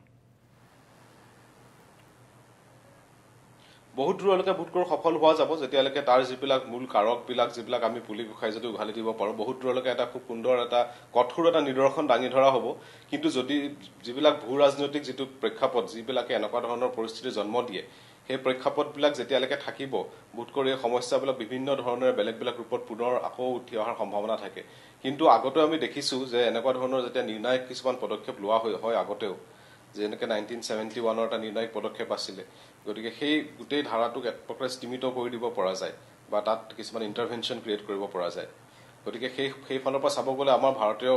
বহুত দূৰলৈকে বোধ কৰোঁ সফল হোৱা যাব যেতিয়ালৈকে তাৰ যিবিলাক মূল কাৰকবিলাক যিবিলাক আমি পুলি পোখাই যদি উঘালি দিব পাৰোঁ বহুত দূৰলৈকে এটা খুব সুন্দৰ এটা কঠোৰ এটা নিদৰ্শন দাঙি ধৰা হ'ব কিন্তু যদি যিবিলাক ভূ ৰাজনৈতিক যিটো প্ৰেক্ষাপট যিবিলাকে এনেকুৱা ধৰণৰ পৰিস্থিতি জন্ম দিয়ে সেই প্ৰেক্ষাপটবিলাক যেতিয়ালৈকে থাকিব বোধ কৰি এই সমস্যাবিলাক বিভিন্ন ধৰণৰ বেলেগ বেলেগ ৰূপত পুনৰ আকৌ উঠি অহাৰ সম্ভাৱনা থাকে কিন্তু আগতেও আমি দেখিছোঁ যে এনেকুৱা ধৰণৰ যেতিয়া নিৰ্ণায়ক কিছুমান পদক্ষেপ লোৱা হয় আগতেও যেনেকৈ 1971 এটা নিৰ্ণায়ক পদক্ষেপ আছিলে গতিকে সেই গোটেই ধাৰাটোক এক প্ৰকাৰে স্তীমিত কৰি দিব পৰা যায় বা তাত কিছুমান ইণ্টাৰভেনশ্যন ক্ৰিয়েট কৰিব পৰা যায় গতিকে সেইফালৰ পৰা চাব গ'লে আমাৰ ভাৰতীয়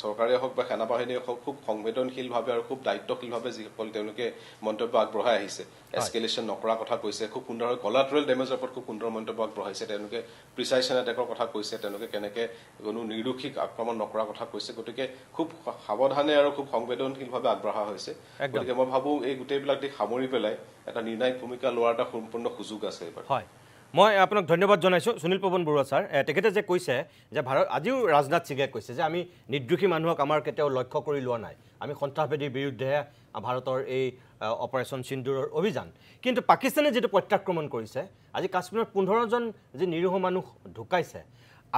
চৰকাৰেই হওক বা সেনাবাহিনীয়ে হওক খুব সংবেদনশীলভাৱে আৰু খুব দায়িত্বশীলভাৱে যিসকল তেওঁলোকে মন্তব্য আগবঢ়াই আহিছে এস্কেলেশ্যন নকৰাৰ কথা কৈছে খুব সুন্দৰ কলাটৰেল ডেমেজৰ ওপৰত খুব সুন্দৰ মন্তব্য আগবঢ়াইছে তেওঁলোকে প্ৰিচাইশ্যন এটেকৰ কথা কৈছে তেওঁলোকে কেনেকৈ কোনো নিৰ্দোষীক আক্ৰমণ নকৰাৰ কথা কৈছে গতিকে খুব সাৱধানে আৰু খুব সংবেদনশীলভাৱে আগবঢ়া হৈছে গতিকে মই ভাবোঁ এই গোটেইবিলাক দিশ সামৰি পেলাই এটা নিৰ্ণায়ক ভূমিকা লোৱাৰ এটা সম্পূৰ্ণ সুযোগ আছে এইবাৰ হয় মই আপোনাক ধন্যবাদ জনাইছোঁ সুনীল পৱন বৰুৱা ছাৰ তেখেতে যে কৈছে যে ভাৰত আজিও ৰাজনাথ সিঙে কৈছে যে আমি নিৰ্দোষী মানুহক আমাৰ কেতিয়াও লক্ষ্য কৰি লোৱা নাই আমি সন্ত্ৰাসবাদীৰ বিৰুদ্ধেহে ভাৰতৰ এই অপাৰেশ্যন সিন্দুৰৰ অভিযান কিন্তু পাকিস্তানে যিটো প্ৰত্যাক্ৰমণ কৰিছে আজি কাশ্মীৰত 15জন যি নিৰীহ মানুহ ঢুকাইছে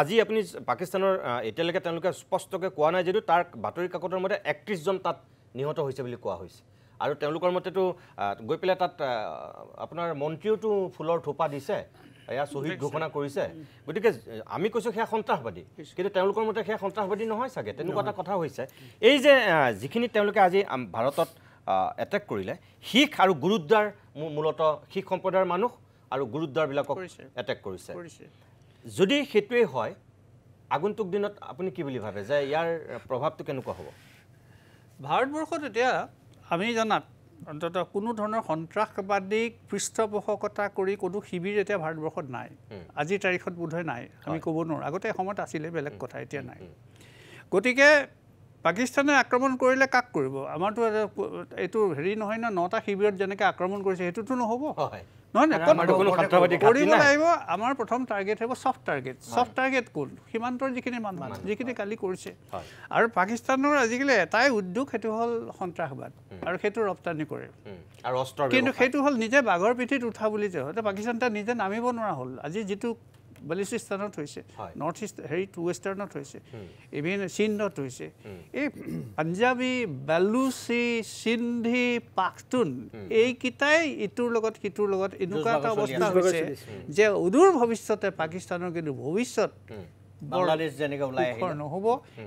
আজি আপুনি পাকিস্তানৰ এতিয়ালৈকে তেওঁলোকে স্পষ্টকৈ কোৱা নাই যদিও তাৰ বাতৰি কাকতৰ মতে 31জন তাত নিহত হৈছে বুলি কোৱা হৈছে আৰু তেওঁলোকৰ মতেতো গৈ পেলাই তাত আপোনাৰ মন্ত্ৰীওতো ফুলৰ থোপা দিছে এয়া শ্বহীদ ঘোষণা কৰিছে গতিকে আমি কৈছোঁ সেয়া সন্ত্ৰাসবাদী কিন্তু তেওঁলোকৰ মতে সেয়া সন্ত্ৰাসবাদী নহয় চাগে তেনেকুৱা এটা কথা হৈছে এই যে যিখিনি তেওঁলোকে আজি ভাৰতত এটেক কৰিলে শিখ আৰু গুৰুদ্বাৰ মূলতঃ শিখ সম্প্ৰদায়ৰ মানুহ আৰু গুৰুদ্বাৰবিলাকক এটেক কৰিছে যদি সেইটোৱেই হয় আগন্তুক দিনত আপুনি কি বুলি ভাবে যে ইয়াৰ প্ৰভাৱটো কেনেকুৱা হ'ব ভাৰতবৰ্ষত এতিয়া আমি জনাত অন্তত কোনো ধৰণৰ সন্ত্ৰাসবাদীক পৃষ্ঠপোষকতা কৰি কোনো শিবিৰ এতিয়া ভাৰতবৰ্ষত নাই আজিৰ তাৰিখত বোধহয় নাই আমি ক'ব নোৱাৰোঁ আগতে এসময়ত আছিলে বেলেগ কথা এতিয়া নাই গতিকে পাকিস্তানে আক্ৰমণ কৰিলে কাক কৰিব আমাৰতো এইটো হেৰি নহয় ন 9টা শিবিৰত যেনেকৈ আক্ৰমণ কৰিছে সেইটোতো নহ'ব নহয় কৰিব লাগিব আমাৰ প্ৰথম টাৰ্গেট হ'ব ছফ্ট টাৰ্গেট কোন সীমান্তৰ যিখিনি মানুহ যিখিনি কালি কৰিছে আৰু পাকিস্তানৰ আজিকালি এটাই উদ্যোগ সেইটো হ'ল সন্ত্ৰাসবাদ আৰু সেইটো ৰপ্তানি কৰে কিন্তু সেইটো হ'ল নিজে বাঘৰ পিঠিত উঠা বুলি যে হয় পাকিস্তান নিজে নামিব নোৱাৰা হ'ল আজি যিটো বালিচিস্তানত হৈছে নৰ্থ ইষ্ট ৱেষ্টাৰ্ণত হৈছে ইভিন সিন্ধত হৈছে এই পাঞ্জাবী বালুচি সিন্ধি পাখতুন এইকেইটাই ইটোৰ লগত সিটোৰ লগত এনেকুৱা এটা অৱস্থা হৈছে যে অদূৰ ভৱিষ্যতে পাকিস্তানৰ কিন্তু ভৱিষ্যত বাংলাদেশ যেনেকৈ ওলাই নহ'ব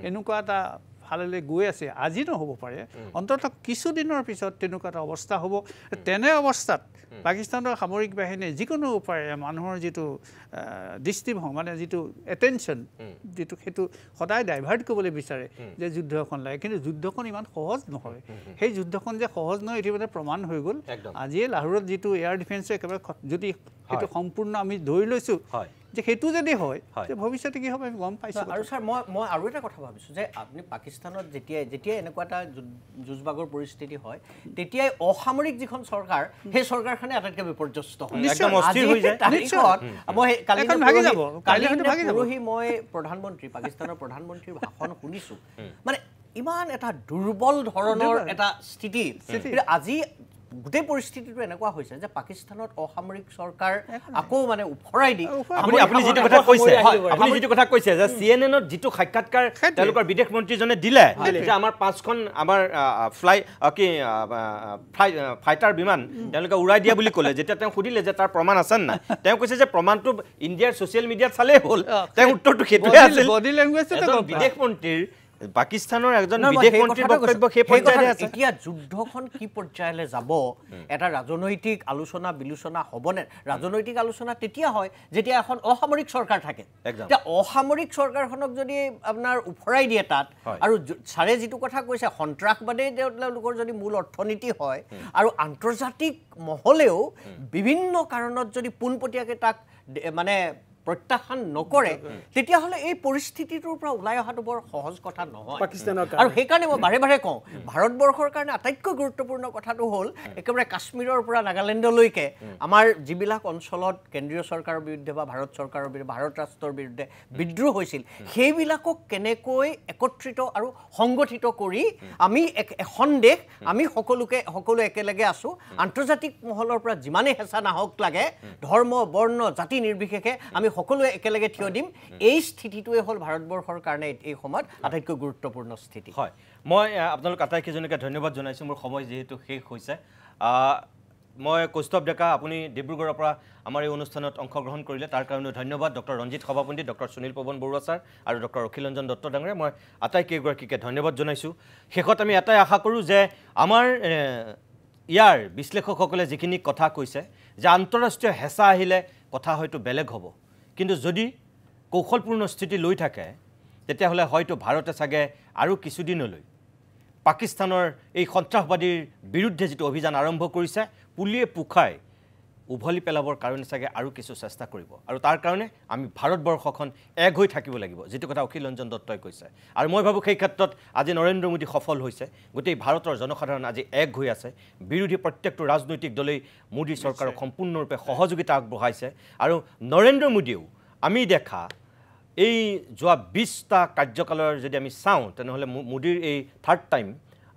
এনেকুৱা এটা ফাললৈ গৈ আছে আজি নহ'ব পাৰে অন্ততঃ কিছুদিনৰ পিছত তেনেকুৱা এটা অৱস্থা হ'ব তেনে অৱস্থাত পাকিস্তানৰ সামৰিক বাহিনীয়ে যিকোনো উপায়েৰে মানুহৰ যিটো দৃষ্টিভংগী মানে যিটো এটেনশ্যন যিটো সেইটো সদায় ডাইভাৰ্ট কৰিবলৈ বিচাৰে যে যুদ্ধ এখন লাগে কিন্তু যুদ্ধখন ইমান সহজ নহয় সেই যুদ্ধখন যে সহজ নহয় ইতিমধ্যে প্ৰমাণ হৈ গ'ল আজিয়ে লাহোৰত যিটো এয়াৰ ডিফেন্সে একেবাৰে যদি সেইটো সম্পূৰ্ণ আমি ধৰি লৈছোঁ যে সেইটো যদি হয় ভৱিষ্যতে কি হ'ব আমি গম পাইছোঁ আৰু ছাৰ মই আৰু এটা কথা ভাবিছোঁ যে আপুনি পাকিস্তানত যেতিয়াই এনেকুৱা এটা যুঁজবাগৰ পৰিস্থিতি হয় তেতিয়াই অসামৰিক যিখন চৰকাৰ সেই চৰকাৰখনে আটাইতকৈ বিপৰ্যস্ত হয় পৰহি মই পাকিস্তানৰ প্ৰধানমন্ত্ৰীৰ ভাষণ শুনিছোঁ মানে ইমান এটা দুৰ্বল ধৰণৰ এটা স্থিতি আজি গোটেই পৰিস্থিতিটো এনেকুৱা হৈছে যে পাকিস্তানত অসামৰিক চৰকাৰ আকৌ মানে উফৰাই দি আপুনি যিটো কথা কৈছে যে CNN-ত যিটো সাক্ষাৎকাৰ তেওঁলোকৰ বিদেশ মন্ত্ৰীজনে দিলে যে আমাৰ 5খন আমাৰ ফাইটাৰ বিমান তেওঁলোকে উৰাই দিয়া বুলি ক'লে যেতিয়া তেওঁ সুধিলে যে তাৰ প্ৰমাণ আছে নাই তেওঁ কৈছে যে প্ৰমাণটো ইণ্ডিয়াৰ ছ'চিয়েল মিডিয়াত চালেই হ'ল তেওঁ উত্তৰটো সেইটোৱে আছিল বডি লেংগুৱেজটো বিদেশ মন্ত্ৰীৰ পাকিস্তানৰ একজন বিদেশ মন্ত্ৰীৰ বক্তব্য সেই পৰ্যায়তে আছে এতিয়া যুদ্ধখন কি পৰ্যায়লৈ যাব এটা ৰাজনৈতিক আলোচনা বিলোচনা হ'বনে ৰাজনৈতিক আলোচনা তেতিয়া হয় যেতিয়া এখন অসামৰিক চৰকাৰ থাকে এতিয়া অসামৰিক চৰকাৰখনক যদি আপোনাৰ উফৰাই দিয়ে তাত আৰু ছাৰে যিটো কথা কৈছে সন্ত্ৰাসবাদেই তেওঁলোকৰ যদি মূল অৰ্থনীতি হয় আৰু আন্তৰ্জাতিক মহলেও বিভিন্ন কাৰণত যদি পোনপটীয়াকৈ তাক মানে প্ৰত্যাখ্যান নকৰে তেতিয়াহ'লে এই পৰিস্থিতিটোৰ পৰা ওলাই অহাটো বৰ সহজ কথা নহয় আৰু সেইকাৰণে মই বাৰে বাৰে কওঁ ভাৰতবৰ্ষৰ কাৰণে আটাইতকৈ গুৰুত্বপূৰ্ণ কথাটো হ'ল একেবাৰে কাশ্মীৰৰ পৰা নাগালেণ্ডলৈকে আমাৰ যিবিলাক অঞ্চলত কেন্দ্ৰীয় চৰকাৰৰ বিৰুদ্ধে বা ভাৰত চৰকাৰৰ বিৰুদ্ধে ভাৰত ৰাষ্ট্ৰৰ বিৰুদ্ধে বিদ্ৰোহ হৈছিল সেইবিলাকক কেনেকৈ একত্ৰিত আৰু সংগঠিত কৰি আমি এখন দেশ আমি সকলো একেলগে আছোঁ আন্তৰ্জাতিক মহলৰ পৰা যিমানেই হেঁচা নাহক লাগে ধৰ্ম বৰ্ণ জাতি নিৰ্বিশেষে আমি সকলোৱে একেলগে থিয় দিম এই স্থিতিটোৱে হ'ল ভাৰতবৰ্ষৰ কাৰণে এই সময়ত আটাইতকৈ গুৰুত্বপূৰ্ণ স্থিতি হয় মই আপোনালোক আটাইকেইজনকে ধন্যবাদ জনাইছোঁ মোৰ সময় যিহেতু শেষ হৈছে মই কৌস্তভ ডেকা আপুনি ডিব্ৰুগড়ৰ পৰা আমাৰ এই অনুষ্ঠানত অংশগ্ৰহণ কৰিলে তাৰ কাৰণে ধন্যবাদ ডক্টৰ ৰঞ্জিত সভাপতি ডক্টৰ সুনীল পৱন বৰুৱা ছাৰ আৰু ডক্টৰ অখিলৰঞ্জন দত্ত ডাঙৰীয়া মই আটাইকেইগৰাকীকে ধন্যবাদ জনাইছোঁ শেষত আমি এটাই আশা কৰোঁ যে আমাৰ ইয়াৰ বিশ্লেষকসকলে যিখিনি কথা কৈছে যে আন্তঃৰাষ্ট্ৰীয় হেঁচা আহিলে কথা হয়তো বেলেগ হ'ব কিন্তু যদি কৌশলপূৰ্ণ স্থিতি লৈ থাকে তেতিয়াহ'লে হয়তো ভাৰতে চাগে আৰু কিছুদিনলৈ পাকিস্তানৰ এই সন্ত্ৰাসবাদীৰ বিৰুদ্ধে যিটো অভিযান আৰম্ভ কৰিছে পুলিয়ে পোখাই উভলি পেলাবৰ কাৰণে চাগে আৰু কিছু চেষ্টা কৰিব আৰু তাৰ কাৰণে আমি ভাৰতবৰ্ষখন এক হৈ থাকিব লাগিব যিটো কথা অখিলৰঞ্জন দত্তই কৈছে আৰু মই ভাবোঁ সেই ক্ষেত্ৰত আজি নৰেন্দ্ৰ মোদী সফল হৈছে গোটেই ভাৰতৰ জনসাধাৰণ আজি এক হৈ আছে বিৰোধী প্ৰত্যেকটো ৰাজনৈতিক দলেই মোদী চৰকাৰক সম্পূৰ্ণৰূপে সহযোগিতা আগবঢ়াইছে আৰু নৰেন্দ্ৰ মোদীয়েও আমি দেখা এই যোৱা 20টা কাৰ্যকালৰ যদি আমি চাওঁ তেনেহ'লে মোদীৰ এই থাৰ্ড টাইম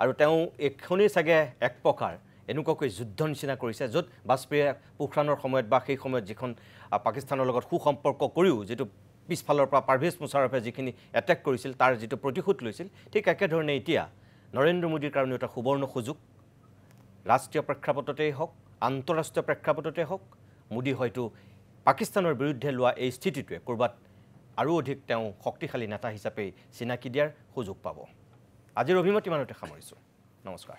আৰু তেওঁ এখনেই চাগে এক প্ৰকাৰ এনেকুৱাকৈ যুদ্ধ নিচিনা কৰিছে য'ত বাজপেয়ীয়ে পোখৰাণৰ সময়ত বা সেই সময়ত যিখন পাকিস্তানৰ লগত সুসম্পৰ্ক কৰিও যিটো পিছফালৰ পৰা পাৰভেজ মুশ্বাৰফে যিখিনি এটেক কৰিছিল তাৰ যিটো প্ৰতিশোধ লৈছিল ঠিক একেধৰণে এতিয়া নৰেন্দ্ৰ মোদীৰ কাৰণে এটা সুবৰ্ণ সুযোগ ৰাষ্ট্ৰীয় প্ৰেক্ষাপটতেই হওক আন্তঃৰাষ্ট্ৰীয় প্ৰেক্ষাপটতেই হওক মোদী হয়তো পাকিস্তানৰ বিৰুদ্ধে লোৱা এই স্থিতিটোৱে ক'ৰবাত আৰু অধিক তেওঁ শক্তিশালী নেতা হিচাপে চিনাকি দিয়াৰ সুযোগ পাব আজিৰ অভিমত ইমানতে সামৰিছোঁ নমস্কাৰ